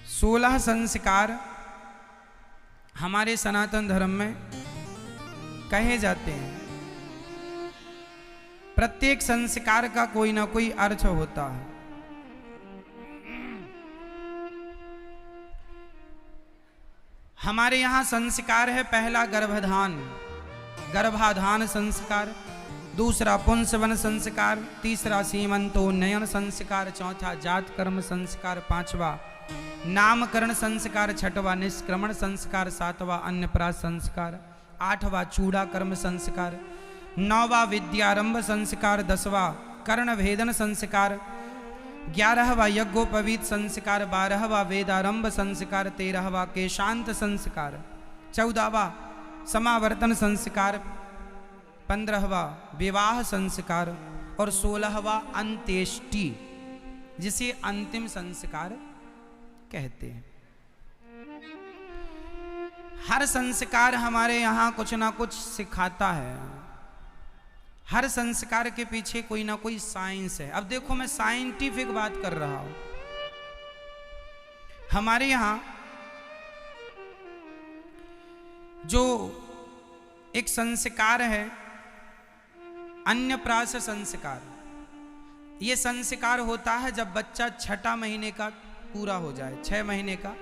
सोलह संस्कार हमारे सनातन धर्म में कहे जाते हैं। प्रत्येक संस्कार का कोई ना कोई अर्थ होता है। हमारे यहां संस्कार है, पहला गर्भाधान, गर्भाधान संस्कार, दूसरा पुंसवन संस्कार, तीसरा सीमंतोन्नयन संस्कार, चौथा जात कर्म संस्कार, पांचवा नामकरण संस्कार, छठवां निष्क्रमण संस्कार, सातवां अन्नप्राशन संस्कार, आठवां चूड़ा कर्म संस्कार, नौवां विद्यारंभ संस्कार, 10वां कर्ण भेदन संस्कार, 11वां यज्ञोपवीत संस्कार, 12वां वेदारंभ संस्कार, 13वां केशांत संस्कार, 14वां समावर्तन संस्कार, 15वां विवाह संस्कार और 16वां अंत्येष्टि, जिसे अंतिम संस्कार कहते हैं। हर संस्कार हमारे यहां कुछ ना कुछ सिखाता है। हर संस्कार के पीछे कोई ना कोई साइंस है। अब देखो, मैं साइंटिफिक बात कर रहा हूं। हमारे यहां जो एक संस्कार है अन्नप्राशन संस्कार, यह संस्कार होता है जब बच्चा 6 महीने का पूरा हो जाए, 6 महीने का।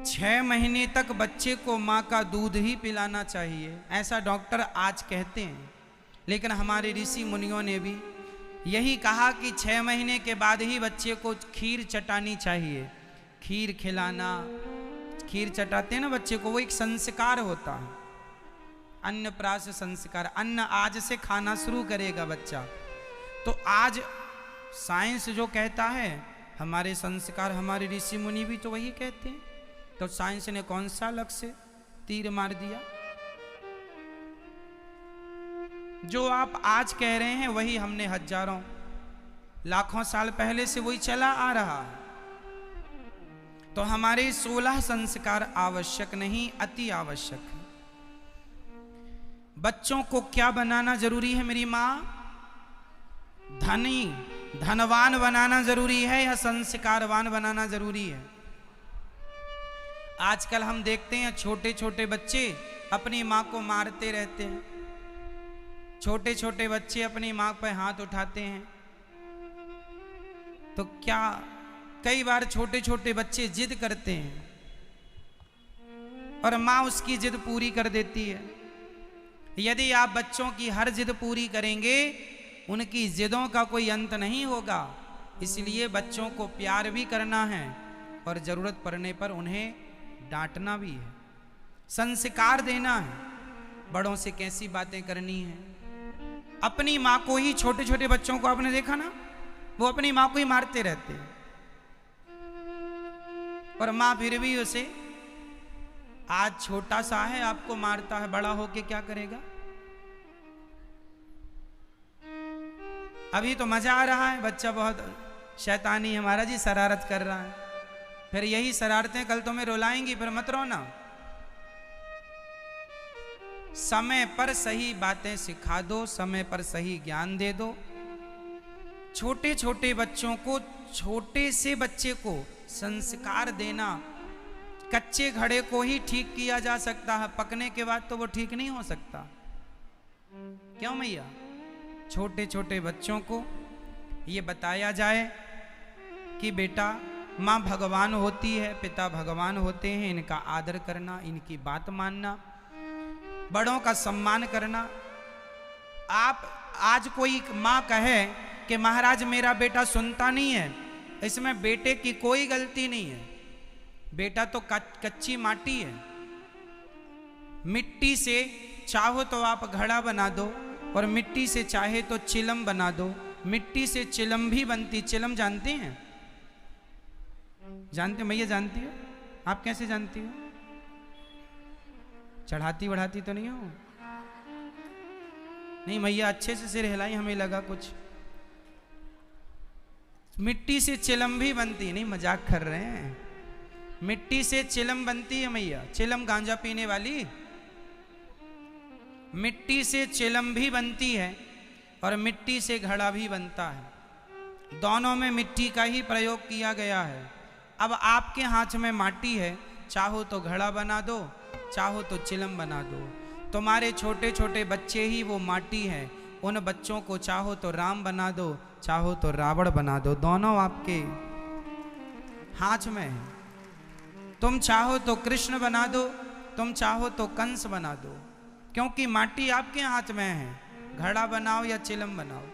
6 महीने तक बच्चे को माँ का दूध ही पिलाना चाहिए, ऐसा डॉक्टर आज कहते हैं। लेकिन हमारे ऋषि मुनियों ने भी यही कहा कि 6 महीने के बाद ही बच्चे को खीर चटानी चाहिए। खीर खिलाना, खीर चटाते हैं ना बच्चे को, वो एक संस्कार होता है, अन्नप्राशन संस्कार। अन्न आज से खाना शुरू करेगा बच्चा। तो आज साइंस जो कहता है, हमारे संस्कार, हमारे ऋषि मुनि भी तो वही कहते हैं। तो साइंस ने कौन सा लक्ष्य से तीर मार दिया? जो आप आज कह रहे हैं वही हमने हजारों लाखों साल पहले से वही चला आ रहा है। तो हमारे 16 संस्कार आवश्यक नहीं, अति आवश्यक है। बच्चों को क्या बनाना जरूरी है मेरी माँ? धनी, धनवान बनाना जरूरी है या संस्कारवान बनाना जरूरी है? आजकल हम देखते हैं छोटे छोटे बच्चे अपनी माँ को मारते रहते हैं। छोटे छोटे बच्चे अपनी माँ पर हाथ उठाते हैं। तो क्या कई बार छोटे छोटे बच्चे जिद करते हैं और माँ उसकी जिद पूरी कर देती है। यदि आप बच्चों की हर जिद पूरी करेंगे, उनकी जिदों का कोई अंत नहीं होगा। इसलिए बच्चों को प्यार भी करना है और जरूरत पड़ने पर उन्हें डांटना भी है, संस्कार देना है, बड़ों से कैसी बातें करनी है। अपनी माँ को ही, छोटे छोटे बच्चों को आपने देखा ना, वो अपनी माँ को ही मारते रहते हैं और माँ फिर भी उसे, आज छोटा सा है आपको मारता है, बड़ा होके क्या करेगा? अभी तो मजा आ रहा है, बच्चा बहुत शैतानी है हमारा जी, शरारत कर रहा है। फिर यही शरारतें कल तुम्हें रुलाएंगी, फिर मत रोना। समय पर सही बातें सिखा दो, समय पर सही ज्ञान दे दो। छोटे छोटे बच्चों को, छोटे से बच्चे को संस्कार देना, कच्चे घड़े को ही ठीक किया जा सकता है, पकने के बाद तो वो ठीक नहीं हो सकता। क्यों मैया? छोटे छोटे बच्चों को ये बताया जाए कि बेटा, माँ भगवान होती है, पिता भगवान होते हैं, इनका आदर करना, इनकी बात मानना, बड़ों का सम्मान करना। आप आज कोई माँ कहे कि महाराज मेरा बेटा सुनता नहीं है, इसमें बेटे की कोई गलती नहीं है। बेटा तो कच्ची माटी है। मिट्टी से चाहो तो आप घड़ा बना दो और मिट्टी से चाहे तो चिलम बना दो। मिट्टी से चिलम भी बनती। चिलम जानते हैं? जानते हो? मैया जानती हो? आप कैसे जानती हो? चढ़ाती बढ़ाती तो नहीं हो? नहीं, मैया अच्छे से सिर हिलाई, हमें लगा कुछ। मिट्टी से चिलम भी बनती। नहीं, मजाक कर रहे हैं। मिट्टी से चिलम बनती है मैया, चिलम गांजा पीने वाली, मिट्टी से चिलम भी बनती है और मिट्टी से घड़ा भी बनता है। दोनों में मिट्टी का ही प्रयोग किया गया है। अब आपके हाथ में माटी है, चाहो तो घड़ा बना दो, चाहो तो चिलम बना दो। तुम्हारे छोटे छोटे बच्चे ही वो माटी है, उन बच्चों को चाहो तो राम बना दो, चाहो तो रावण बना दो, दोनों आपके हाथ में है। तुम चाहो तो कृष्ण बना दो, तुम चाहो तो कंस बना दो, क्योंकि माटी आपके हाथ में है। घड़ा बनाओ या चिलम बनाओ,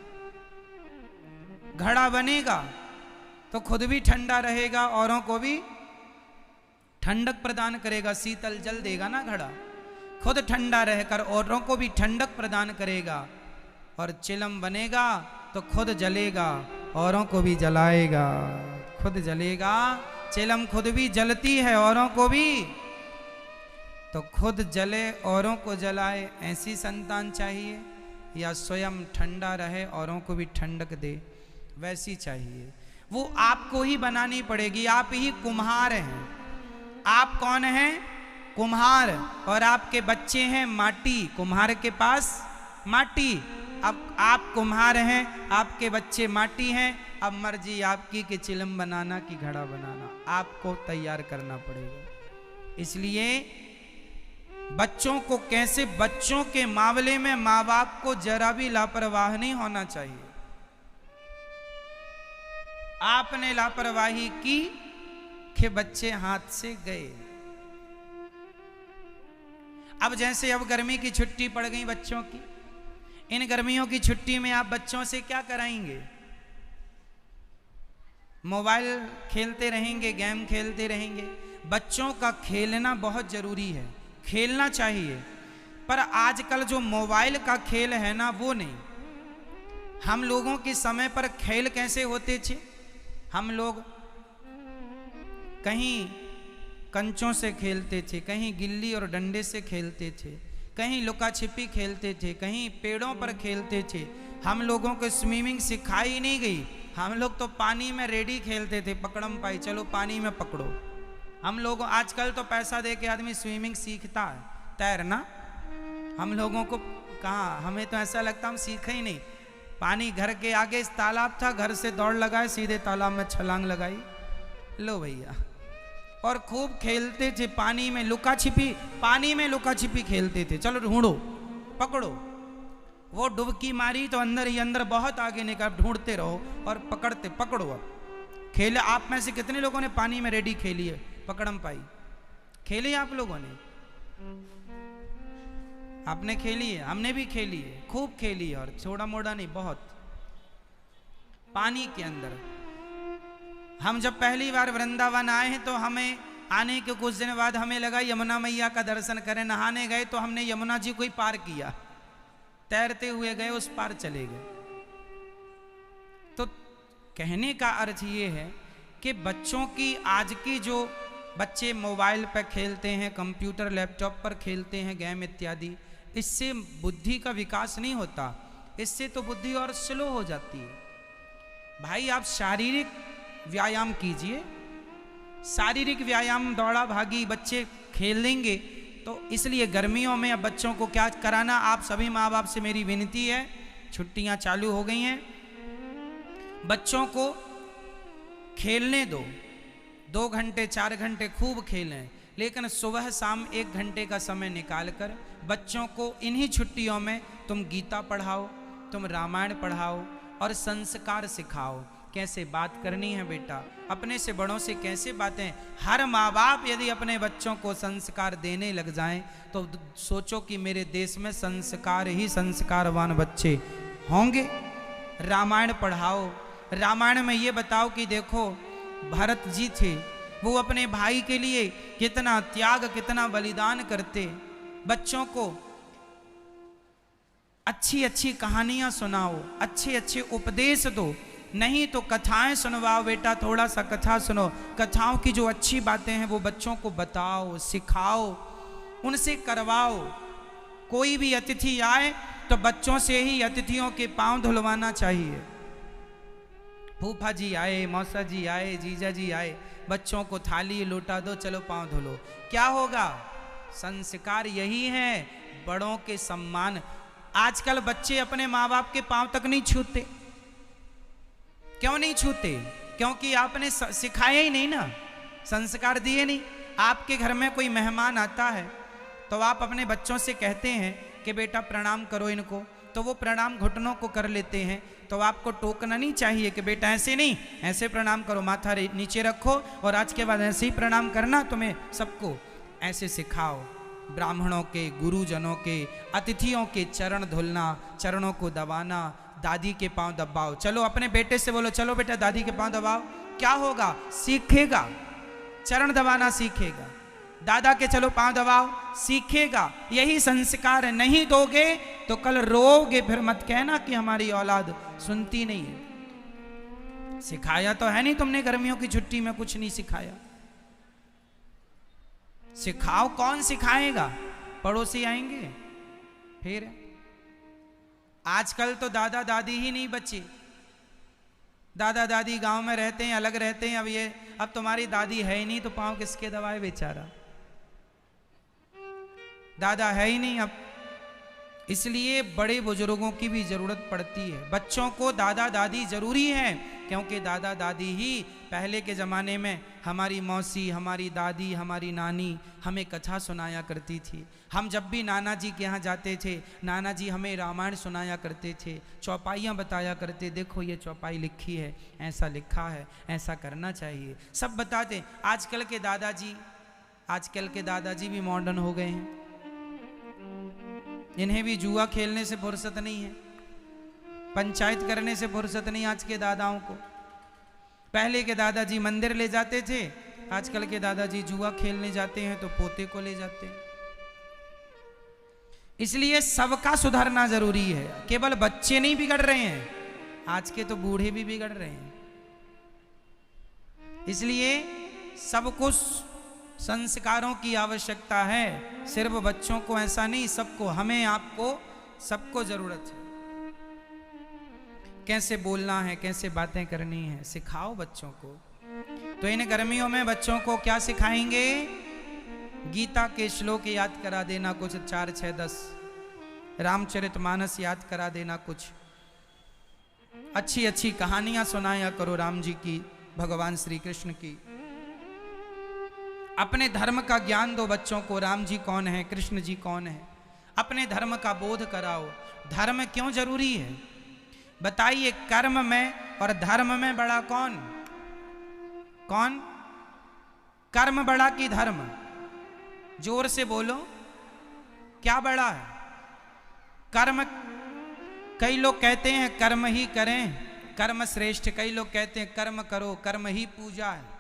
घड़ा बनेगा तो खुद भी ठंडा रहेगा, औरों को भी ठंडक प्रदान करेगा, शीतल जल देगा ना घड़ा, खुद ठंडा रहकर औरों को भी ठंडक प्रदान करेगा। और चिलम बनेगा तो खुद जलेगा, औरों को भी जलाएगा, खुद जलेगा। चिलम खुद भी जलती है, औरों को भी, तो खुद जले औरों को जलाए, ऐसी संतान चाहिए, या स्वयं ठंडा रहे औरों को भी ठंडक दे, वैसी चाहिए। वो आपको ही बनानी पड़ेगी, आप ही कुम्हार हैं। आप कौन हैं? कुम्हार, और आपके बच्चे हैं माटी, कुम्हार के पास माटी। अब आप कुम्हार हैं, आपके बच्चे माटी हैं, अब मर्जी आपकी कि चिलम बनाना कि घड़ा बनाना, आपको तैयार करना पड़ेगा। इसलिए बच्चों को कैसे, बच्चों के मामले में माँ बाप को जरा भी लापरवाह नहीं होना चाहिए। आपने लापरवाही की कि बच्चे हाथ से गए। अब जैसे अब गर्मी की छुट्टी पड़ गई बच्चों की, इन गर्मियों की छुट्टी में आप बच्चों से क्या कराएंगे? मोबाइल खेलते रहेंगे, गेम खेलते रहेंगे। बच्चों का खेलना बहुत जरूरी है, खेलना चाहिए, पर आजकल जो मोबाइल का खेल है ना, वो नहीं। हम लोगों के समय पर खेल कैसे होते थे? हम लोग कहीं कंचों से खेलते थे, कहीं गिल्ली और डंडे से खेलते थे, कहीं लुका छिपी खेलते थे, कहीं पेड़ों पर खेलते थे। हम लोगों को स्विमिंग सिखाई नहीं गई, हम लोग तो पानी में रेडी खेलते थे, पकड़म पाई, चलो पानी में पकड़ो। हम लोग आजकल तो पैसा दे के आदमी स्विमिंग सीखता है, तैरना। हम लोगों को कहाँ, हमें तो ऐसा लगता हम सीखे ही नहीं। पानी घर के आगे इस तालाब था, घर से दौड़ लगाए, सीधे तालाब में छलांग लगाई, लो भैया। और खूब खेलते थे पानी में लुका छिपी, पानी में लुका छिपी खेलते थे, चलो ढूंढो पकड़ो। वो डुबकी मारी तो अंदर ही अंदर बहुत आगे निकल, ढूंढते रहो और पकड़ते, पकड़ो। अब खेले आप में से कितने लोगों ने पानी में रेडी खेली है? पकड़म पाई खेली आप लोगों ने? आपने खेली है, हमने भी खेली है, खूब खेली है, और छोटा मोटा नहीं, बहुत पानी के अंदर। हम जब पहली बार वृंदावन आए हैं तो हमें आने के कुछ दिन बाद हमें लगा यमुना मैया का दर्शन करें, नहाने गए तो हमने यमुना जी को ही पार किया, तैरते हुए गए, उस पार चले गए। तो कहने का अर्थ ये है कि बच्चों की, आज की जो बच्चे मोबाइल पर खेलते हैं, कंप्यूटर लैपटॉप पर खेलते हैं गेम इत्यादि, इससे बुद्धि का विकास नहीं होता, इससे तो बुद्धि और स्लो हो जाती है। भाई आप शारीरिक व्यायाम कीजिए, शारीरिक व्यायाम, दौड़ा भागी बच्चे खेलेंगे। तो इसलिए गर्मियों में अब बच्चों को क्या कराना, आप सभी माँ बाप से मेरी विनती है, छुट्टियां चालू हो गई हैं, बच्चों को खेलने दो, 2 घंटे 4 घंटे खूब खेलें, लेकिन सुबह शाम 1 घंटे का समय निकालकर बच्चों को इन्हीं छुट्टियों में तुम गीता पढ़ाओ, तुम रामायण पढ़ाओ और संस्कार सिखाओ। कैसे बात करनी है बेटा, अपने से बड़ों से कैसे बातें। हर माँ बाप यदि अपने बच्चों को संस्कार देने लग जाएं तो सोचो कि मेरे देश में संस्कार ही संस्कारवान बच्चे होंगे। रामायण पढ़ाओ, रामायण में ये बताओ कि देखो भरत जी थे, वो अपने भाई के लिए कितना त्याग, कितना बलिदान करते। बच्चों को अच्छी अच्छी कहानियां सुनाओ, अच्छे अच्छे उपदेश दो, नहीं तो कथाएं सुनवाओ बेटा, थोड़ा सा कथा सुनो, कथाओं की जो अच्छी बातें हैं वो बच्चों को बताओ, सिखाओ, उनसे करवाओ। कोई भी अतिथि आए तो बच्चों से ही अतिथियों के पांव धुलवाना चाहिए। फूफा जी आए, मौसा जी आए, जीजा जी आए, बच्चों को थाली लोटा दो, चलो पांव धो लो। क्या होगा? संस्कार यही है, बड़ों के सम्मान। आजकल बच्चे अपने माँ बाप के पांव तक नहीं छूते। क्यों नहीं छूते? क्योंकि आपने सिखाया ही नहीं ना, संस्कार दिए नहीं। आपके घर में कोई मेहमान आता है तो आप अपने बच्चों से कहते हैं कि बेटा प्रणाम करो इनको, तो वो प्रणाम घुटनों को कर लेते हैं। तो आपको टोकना नहीं चाहिए कि बेटा ऐसे नहीं, ऐसे प्रणाम करो, माथा नीचे रखो और आज के बाद ऐसे ही प्रणाम करना। तुम्हें सबको ऐसे सिखाओ। ब्राह्मणों के, गुरुजनों के, अतिथियों के चरण धुलना, चरणों को दबाना, दादी के पांव दबाओ। चलो अपने बेटे से बोलो, चलो बेटा दादी के पांव दबाओ। क्या होगा? सीखेगा, चरण दबाना सीखेगा। दादा के चलो पांव दबाओ, सीखेगा। यही संस्कार नहीं दोगे तो कल रोगे, फिर मत कहना कि हमारी औलाद सुनती नहीं है। सिखाया तो है नहीं तुमने, गर्मियों की छुट्टी में कुछ नहीं सिखाया। सिखाओ, कौन सिखाएगा? पड़ोसी आएंगे। फिर आजकल तो दादा दादी ही नहीं बचे। दादा दादी गांव में रहते हैं, अलग रहते हैं। अब तुम्हारी दादी है ही नहीं तो पांव किसके दबाए बेचारा? दादा है ही नहीं अब। इसलिए बड़े बुजुर्गों की भी जरूरत पड़ती है। बच्चों को दादा दादी जरूरी है, क्योंकि दादा दादी ही पहले के ज़माने में हमारी मौसी, हमारी दादी, हमारी नानी हमें कथा सुनाया करती थी। हम जब भी नाना जी के यहाँ जाते थे, नाना जी हमें रामायण सुनाया करते थे, चौपाइयाँ बताया करते। देखो ये चौपाई लिखी है, ऐसा लिखा है, ऐसा करना चाहिए, सब बताते। आजकल के दादाजी भी मॉडर्न हो गए हैं। इन्हें भी जुआ खेलने से फुर्सत नहीं है, पंचायत करने से फुर्सत नहीं आज के दादाओं को। पहले के दादाजी मंदिर ले जाते थे, आजकल के दादाजी जुआ खेलने जाते हैं तो पोते को ले जाते हैं। इसलिए सबका सुधरना जरूरी है। केवल बच्चे नहीं बिगड़ रहे हैं, आज के तो बूढ़े भी बिगड़ रहे हैं। इसलिए सबको संस्कारों की आवश्यकता है। सिर्फ बच्चों को ऐसा नहीं, सबको, हमें, आपको, सबको जरूरत है। कैसे बोलना है, कैसे बातें करनी है, सिखाओ बच्चों को। तो इन गर्मियों में बच्चों को क्या सिखाएंगे? गीता के श्लोक याद करा देना कुछ 4, 6, 10, रामचरितमानस याद करा देना कुछ, अच्छी अच्छी कहानियां सुनाया करो राम जी की, भगवान श्री कृष्ण की। अपने धर्म का ज्ञान दो बच्चों को, राम जी कौन है, कृष्ण जी कौन है। अपने धर्म का बोध कराओ। धर्म क्यों जरूरी है बताइए? कर्म में और धर्म में बड़ा कौन? कर्म बड़ा कि धर्म? जोर से बोलो, क्या बड़ा है? कर्म, कई लोग कहते हैं कर्म ही करें, कर्म श्रेष्ठ। कई लोग कहते हैं कर्म करो, कर्म ही पूजा है।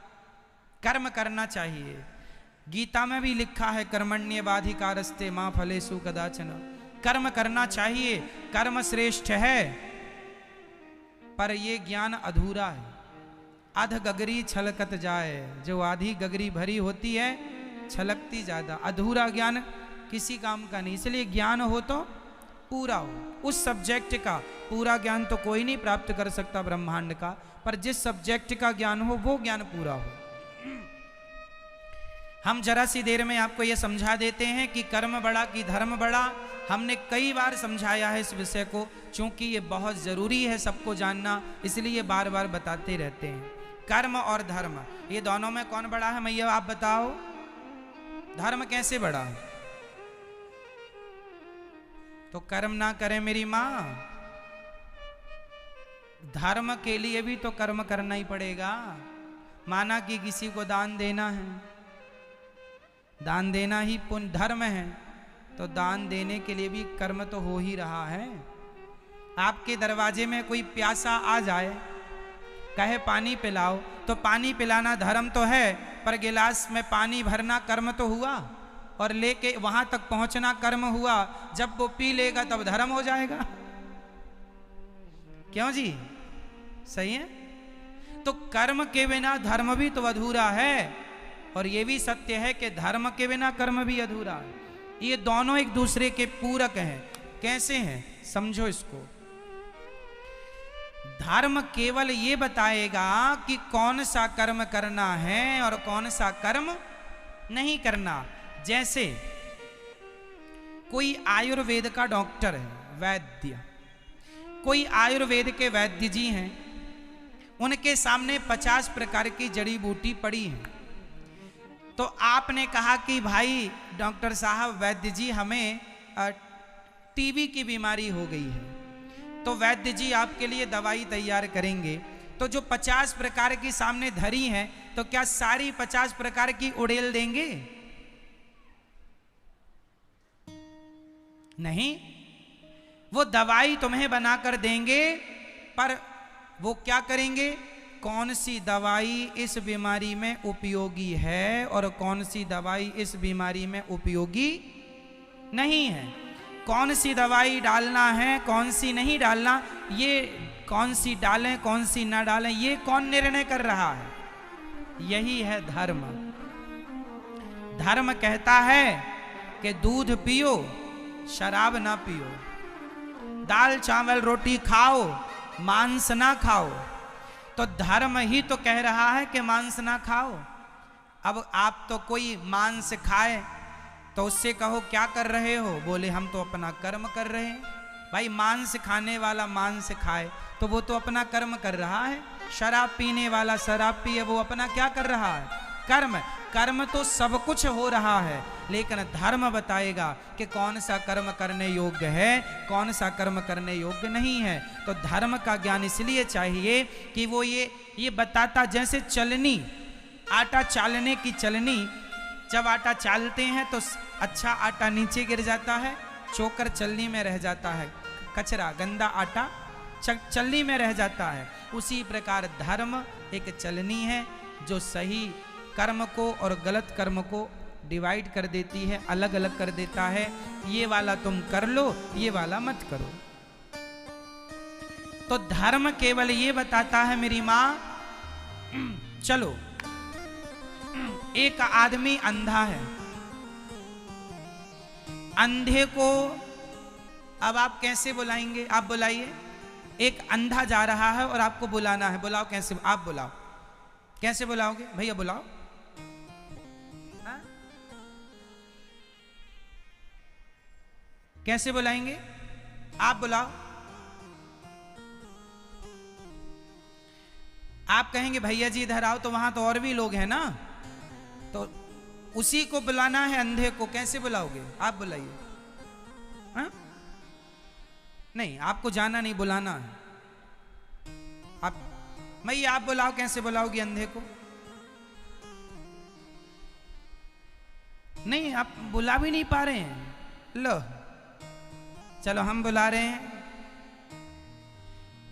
कर्म करना चाहिए। गीता में भी लिखा है कर्मण्येवाधिकारस्ते मां फलेषु कदाचन। कर्म करना चाहिए, कर्म श्रेष्ठ है। पर ये ज्ञान अधूरा है। अध गगरी छलकत जाए, जो आधी गगरी भरी होती है छलकती ज्यादा। अधूरा ज्ञान किसी काम का नहीं। इसलिए ज्ञान हो तो पूरा हो। उस सब्जेक्ट का पूरा ज्ञान तो कोई नहीं प्राप्त कर सकता ब्रह्मांड का, पर जिस सब्जेक्ट का ज्ञान हो वो ज्ञान पूरा हो। हम जरा सी देर में आपको ये समझा देते हैं कि कर्म बड़ा कि धर्म बड़ा। हमने कई बार समझाया है इस विषय को, क्योंकि ये बहुत ज़रूरी है सबको जानना, इसलिए बार बार बताते रहते हैं। कर्म और धर्म, ये दोनों में कौन बड़ा है मैया आप बताओ? धर्म कैसे बड़ा है? तो कर्म ना करे मेरी माँ, धर्म के लिए भी तो कर्म करना ही पड़ेगा। माना कि किसी को दान देना है, दान देना ही पुण्य धर्म है, तो दान देने के लिए भी कर्म तो हो ही रहा है। आपके दरवाजे में कोई प्यासा आ जाए, कहे पानी पिलाओ, तो पानी पिलाना धर्म तो है, पर गिलास में पानी भरना कर्म तो हुआ, और लेके वहां तक पहुंचना कर्म हुआ। जब वो पी लेगा तब धर्म हो जाएगा। क्यों जी? सही है? तो कर्म के बिना धर्म भी तो अधूरा है, और ये भी सत्य है कि धर्म के बिना कर्म भी अधूरा है। ये दोनों एक दूसरे के पूरक हैं। कैसे हैं? समझो इसको। धर्म केवल ये बताएगा कि कौन सा कर्म करना है और कौन सा कर्म नहीं करना। जैसे कोई आयुर्वेद का डॉक्टर है, वैद्य, कोई आयुर्वेद के वैद्य जी हैं, उनके सामने 50 प्रकार की जड़ी बूटी पड़ी है। तो आपने कहा कि भाई डॉक्टर साहब, वैद्य जी, हमें टीबी की बीमारी हो गई है, तो वैद्य जी आपके लिए दवाई तैयार करेंगे। तो जो 50 प्रकार की सामने धरी हैं, तो क्या सारी 50 प्रकार की उड़ेल देंगे? नहीं, वो दवाई तुम्हें बनाकर देंगे, पर वो क्या करेंगे? कौन सी दवाई इस बीमारी में उपयोगी है और कौन सी दवाई इस बीमारी में उपयोगी नहीं है, कौन सी दवाई डालना है, कौन सी नहीं डालना, ये कौन सी डालें कौन सी ना डालें, ये कौन निर्णय कर रहा है? यही है धर्म। धर्म कहता है कि दूध पियो, शराब ना पियो, दाल चावल रोटी खाओ, मांस ना खाओ। तो धर्म ही तो कह रहा है कि मांस ना खाओ। अब आप तो कोई मांस खाए तो उससे कहो क्या कर रहे हो? बोले हम तो अपना कर्म कर रहे हैं। भाई मांस खाने वाला मांस खाए तो वो तो अपना कर्म कर रहा है। शराब पीने वाला शराब पिए, वो अपना क्या कर रहा है? कर्म। कर्म तो सब कुछ हो रहा है, लेकिन धर्म बताएगा कि कौन सा कर्म करने योग्य है, कौन सा कर्म करने योग्य नहीं है। तो धर्म का ज्ञान इसलिए चाहिए कि वो ये बताता, जैसे चलनी, आटा चालने की चलनी, जब आटा चालते हैं तो अच्छा आटा नीचे गिर जाता है, चोकर चलनी में रह जाता है, कचरा गंदा आटा चलनी में रह जाता है। उसी प्रकार धर्म एक चलनी है जो सही कर्म को और गलत कर्म को डिवाइड कर देती है, अलग अलग कर देता है। ये वाला तुम कर लो, ये वाला मत करो। तो धर्म केवल ये बताता है मेरी मां, चलो एक आदमी अंधा है, अंधे को अब आप कैसे बुलाएंगे? आप बुलाइए। एक अंधा जा रहा है और आपको बुलाना है, बुलाओ। कैसे? आप बुलाओ। कैसे बुलाओगे भैया? बुलाओ। हा? कैसे बुलाएंगे? आप बुलाओ। आप कहेंगे भैया जी इधर आओ, तो वहां तो और भी लोग हैं ना, तो उसी को बुलाना है अंधे को। कैसे बुलाओगे? आप बुलाइए। हाँ? नहीं, आपको जाना नहीं, बुलाना है। आप भैया आप बुलाओ। कैसे बुलाओगी अंधे को? नहीं, आप बुला भी नहीं पा रहे हैं। लो चलो हम बुला रहे हैं।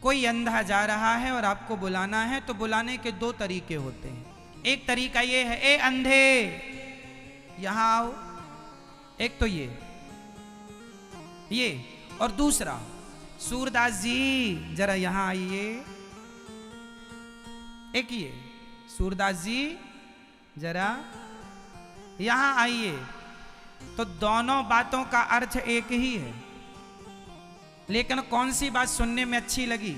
कोई अंधा जा रहा है और आपको बुलाना है, तो बुलाने के दो तरीके होते हैं। एक तरीका ये है, ए अंधे यहां आओ। एक तो ये, और दूसरा, सूरदास जी जरा यहां आइए। एक ये, सूरदास जी जरा यहां आइए। तो दोनों बातों का अर्थ एक ही है, लेकिन कौन सी बात सुनने में अच्छी लगी?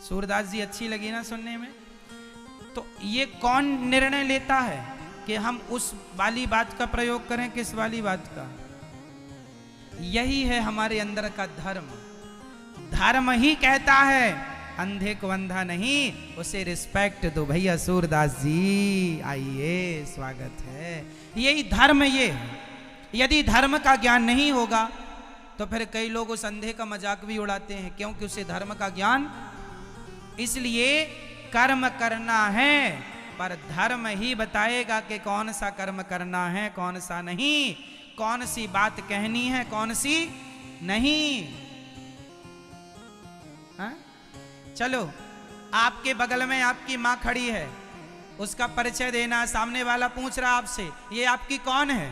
सूरदास जी अच्छी लगी ना सुनने में? तो ये कौन निर्णय लेता है कि हम उस वाली बात का प्रयोग करें, किस वाली बात का? यही है हमारे अंदर का धर्म। धर्म ही कहता है अंधे को अंधा नहीं, उसे रिस्पेक्ट दो। भैया सूरदास जी आइए, स्वागत है। यही धर्म ये है। यदि धर्म का ज्ञान नहीं होगा तो फिर कई लोग उस अंधे का मजाक भी उड़ाते हैं, क्योंकि उसे धर्म का ज्ञान। इसलिए कर्म करना है, पर धर्म ही बताएगा कि कौन सा कर्म करना है, कौन सा नहीं, कौन सी बात कहनी है, कौन सी नहीं। हा? चलो, आपके बगल में आपकी मां खड़ी है, उसका परिचय देना। सामने वाला पूछ रहा आपसे, ये आपकी कौन है?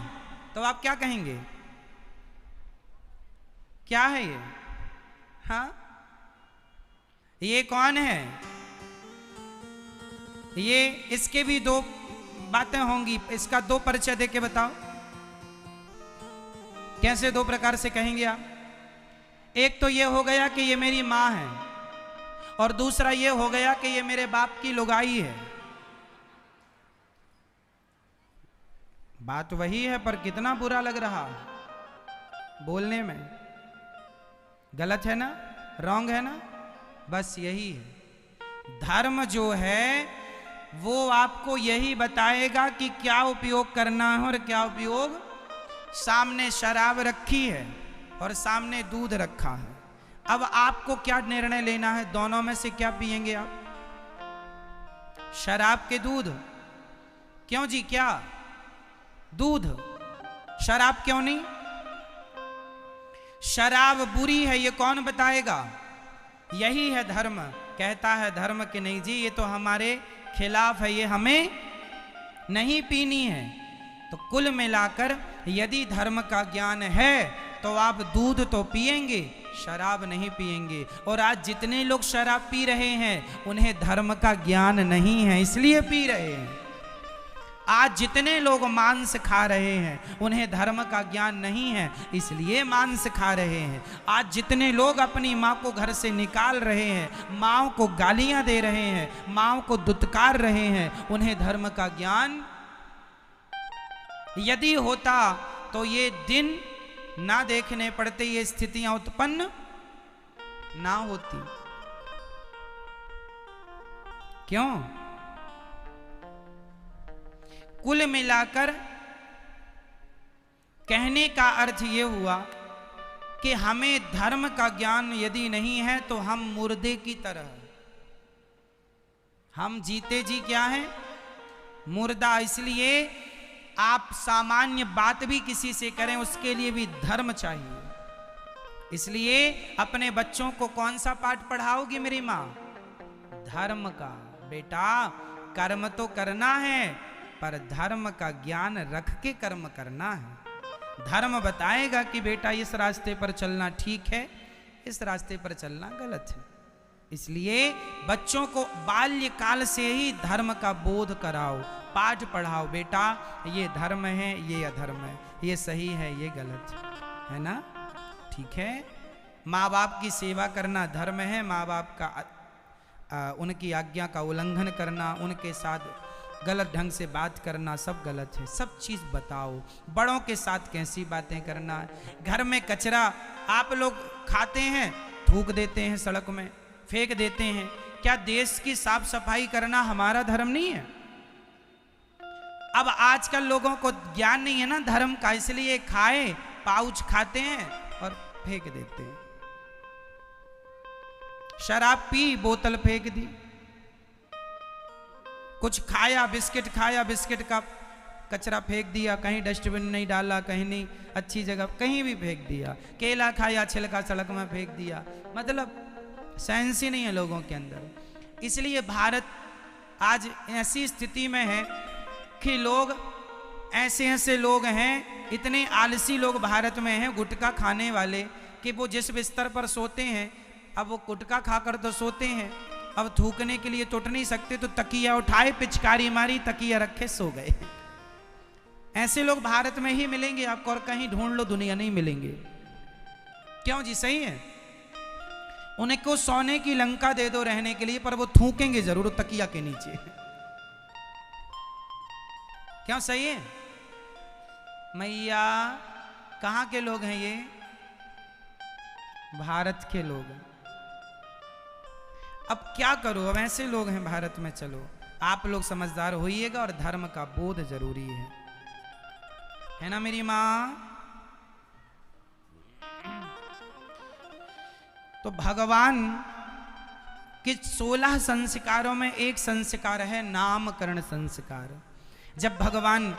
तो आप क्या कहेंगे? क्या है ये? हाँ, ये कौन है? ये, इसके भी दो बातें होंगी, इसका दो परिचय दे के बताओ। कैसे दो प्रकार से कहेंगे आप? एक तो ये हो गया कि ये मेरी माँ है, और दूसरा ये हो गया कि ये मेरे बाप की लुगाई है। बात वही है, पर कितना बुरा लग रहा बोलने में। गलत है ना, रॉन्ग है ना, बस यही है। धर्म जो है वो आपको यही बताएगा कि क्या उपयोग करना है और क्या उपयोग। सामने शराब रखी है और सामने दूध रखा है, अब आपको क्या निर्णय लेना है, दोनों में से क्या पिएंगे आप? शराब के दूध? क्यों जी, क्या दूध, शराब क्यों नहीं? शराब बुरी है ये कौन बताएगा? यही है धर्म। कहता है धर्म कि नहीं जी ये तो हमारे खिलाफ है, ये हमें नहीं पीनी है। तो कुल मिलाकर यदि धर्म का ज्ञान है तो आप दूध तो पिएंगे, शराब नहीं पिएंगे। और आज जितने लोग शराब पी रहे हैं उन्हें धर्म का ज्ञान नहीं है, इसलिए पी रहे हैं। आज जितने लोग मांस खा रहे हैं उन्हें धर्म का ज्ञान नहीं है, इसलिए मांस खा रहे हैं। आज जितने लोग अपनी माँ को घर से निकाल रहे हैं, माँ को गालियां दे रहे हैं, माँ को दुत्कार रहे हैं, उन्हें धर्म का ज्ञान यदि होता तो ये दिन ना देखने पड़ते, ये स्थितियां उत्पन्न ना होती। क्यों? कुल मिलाकर कहने का अर्थ ये हुआ कि हमें धर्म का ज्ञान यदि नहीं है तो हम मुर्दे की तरह, हम जीते जी क्या है, मुर्दा। इसलिए आप सामान्य बात भी किसी से करें उसके लिए भी धर्म चाहिए। इसलिए अपने बच्चों को कौन सा पाठ पढ़ाओगी मेरी माँ? धर्म का। बेटा कर्म तो करना है पर धर्म का ज्ञान रख के कर्म करना है। धर्म बताएगा कि बेटा इस रास्ते पर चलना ठीक है, इस रास्ते पर चलना गलत है। इसलिए बच्चों को बाल्यकाल से ही धर्म का बोध कराओ, पाठ पढ़ाओ। बेटा ये धर्म है, ये अधर्म है, ये सही है, ये गलत है ना, ठीक है। माँ बाप की सेवा करना धर्म है, माँ बाप का उनकी आज्ञा का उल्लंघन करना, उनके साथ गलत ढंग से बात करना सब गलत है। सब चीज़ बताओ। बड़ों के साथ कैसी बातें करना है। घर में कचरा आप लोग खाते हैं, थूक देते हैं, सड़क में फेंक देते हैं। क्या देश की साफ सफाई करना हमारा धर्म नहीं है? अब आजकल लोगों को ज्ञान नहीं है ना धर्म का, इसलिए खाए पाउच खाते हैं और फेंक देते हैं। शराब पी, बोतल फेंक दी। कुछ खाया, बिस्किट खाया, बिस्किट का कचरा फेंक दिया, कहीं डस्टबिन नहीं डाला, कहीं नहीं अच्छी जगह, कहीं भी फेंक दिया। केला खाया, छिलका सड़क में फेंक दिया। मतलब सेंस ही नहीं है लोगों के अंदर। इसलिए भारत आज ऐसी स्थिति में है कि लोग ऐसे लोग हैं, इतने आलसी लोग भारत में हैं, गुटखा खाने वाले, कि वो जिस बिस्तर पर सोते हैं, अब वो गुटखा खाकर तो सोते हैं, अब थूकने के लिए टूट नहीं सकते तो तकिया उठाए, पिचकारी मारी, तकिया रखे, सो गए। ऐसे लोग भारत में ही मिलेंगे आपको, और कहीं ढूंढ लो दुनिया नहीं मिलेंगे। क्यों जी? सही है। उनको सोने की लंका दे दो रहने के लिए, पर वो थूकेंगे जरूर तकिया के नीचे। क्यों? सही है। मैया कहाँ के लोग हैं ये? भारत के लोग हैं। अब क्या करो, अब ऐसे लोग हैं भारत में। चलो आप लोग समझदार होइएगा और धर्म का बोध जरूरी है ना मेरी माँ? तो भगवान के 16 संस्कारों में एक संस्कार है नामकरण संस्कार। जब भगवान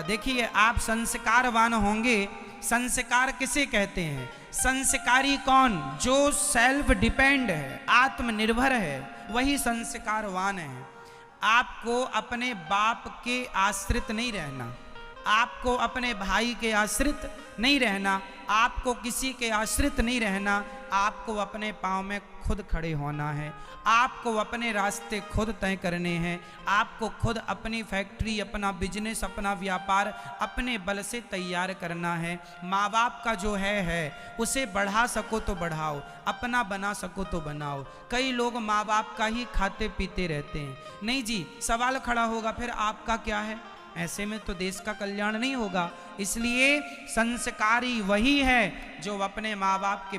देखिए, आप संस्कारवान होंगे। संस्कार किसे कहते हैं? संस्कारी कौन? जो सेल्फ डिपेंड है, आत्मनिर्भर है, वही संस्कारवान है। आपको अपने बाप के आश्रित नहीं रहना, आपको अपने भाई के आश्रित नहीं रहना, आपको किसी के आश्रित नहीं रहना, आपको अपने पाँव में खुद खड़े होना है, आपको अपने रास्ते खुद तय करने हैं, आपको खुद अपनी फैक्ट्री, अपना बिजनेस, अपना व्यापार अपने बल से तैयार करना है। माँ बाप का जो है उसे बढ़ा सको तो बढ़ाओ, अपना बना सको तो बनाओ। कई लोग माँ बाप का ही खाते पीते रहते हैं। नहीं जी, सवाल खड़ा होगा फिर आपका क्या है? ऐसे में तो देश का कल्याण नहीं होगा। इसलिए संस्कारी वही है जो अपने माँ बाप के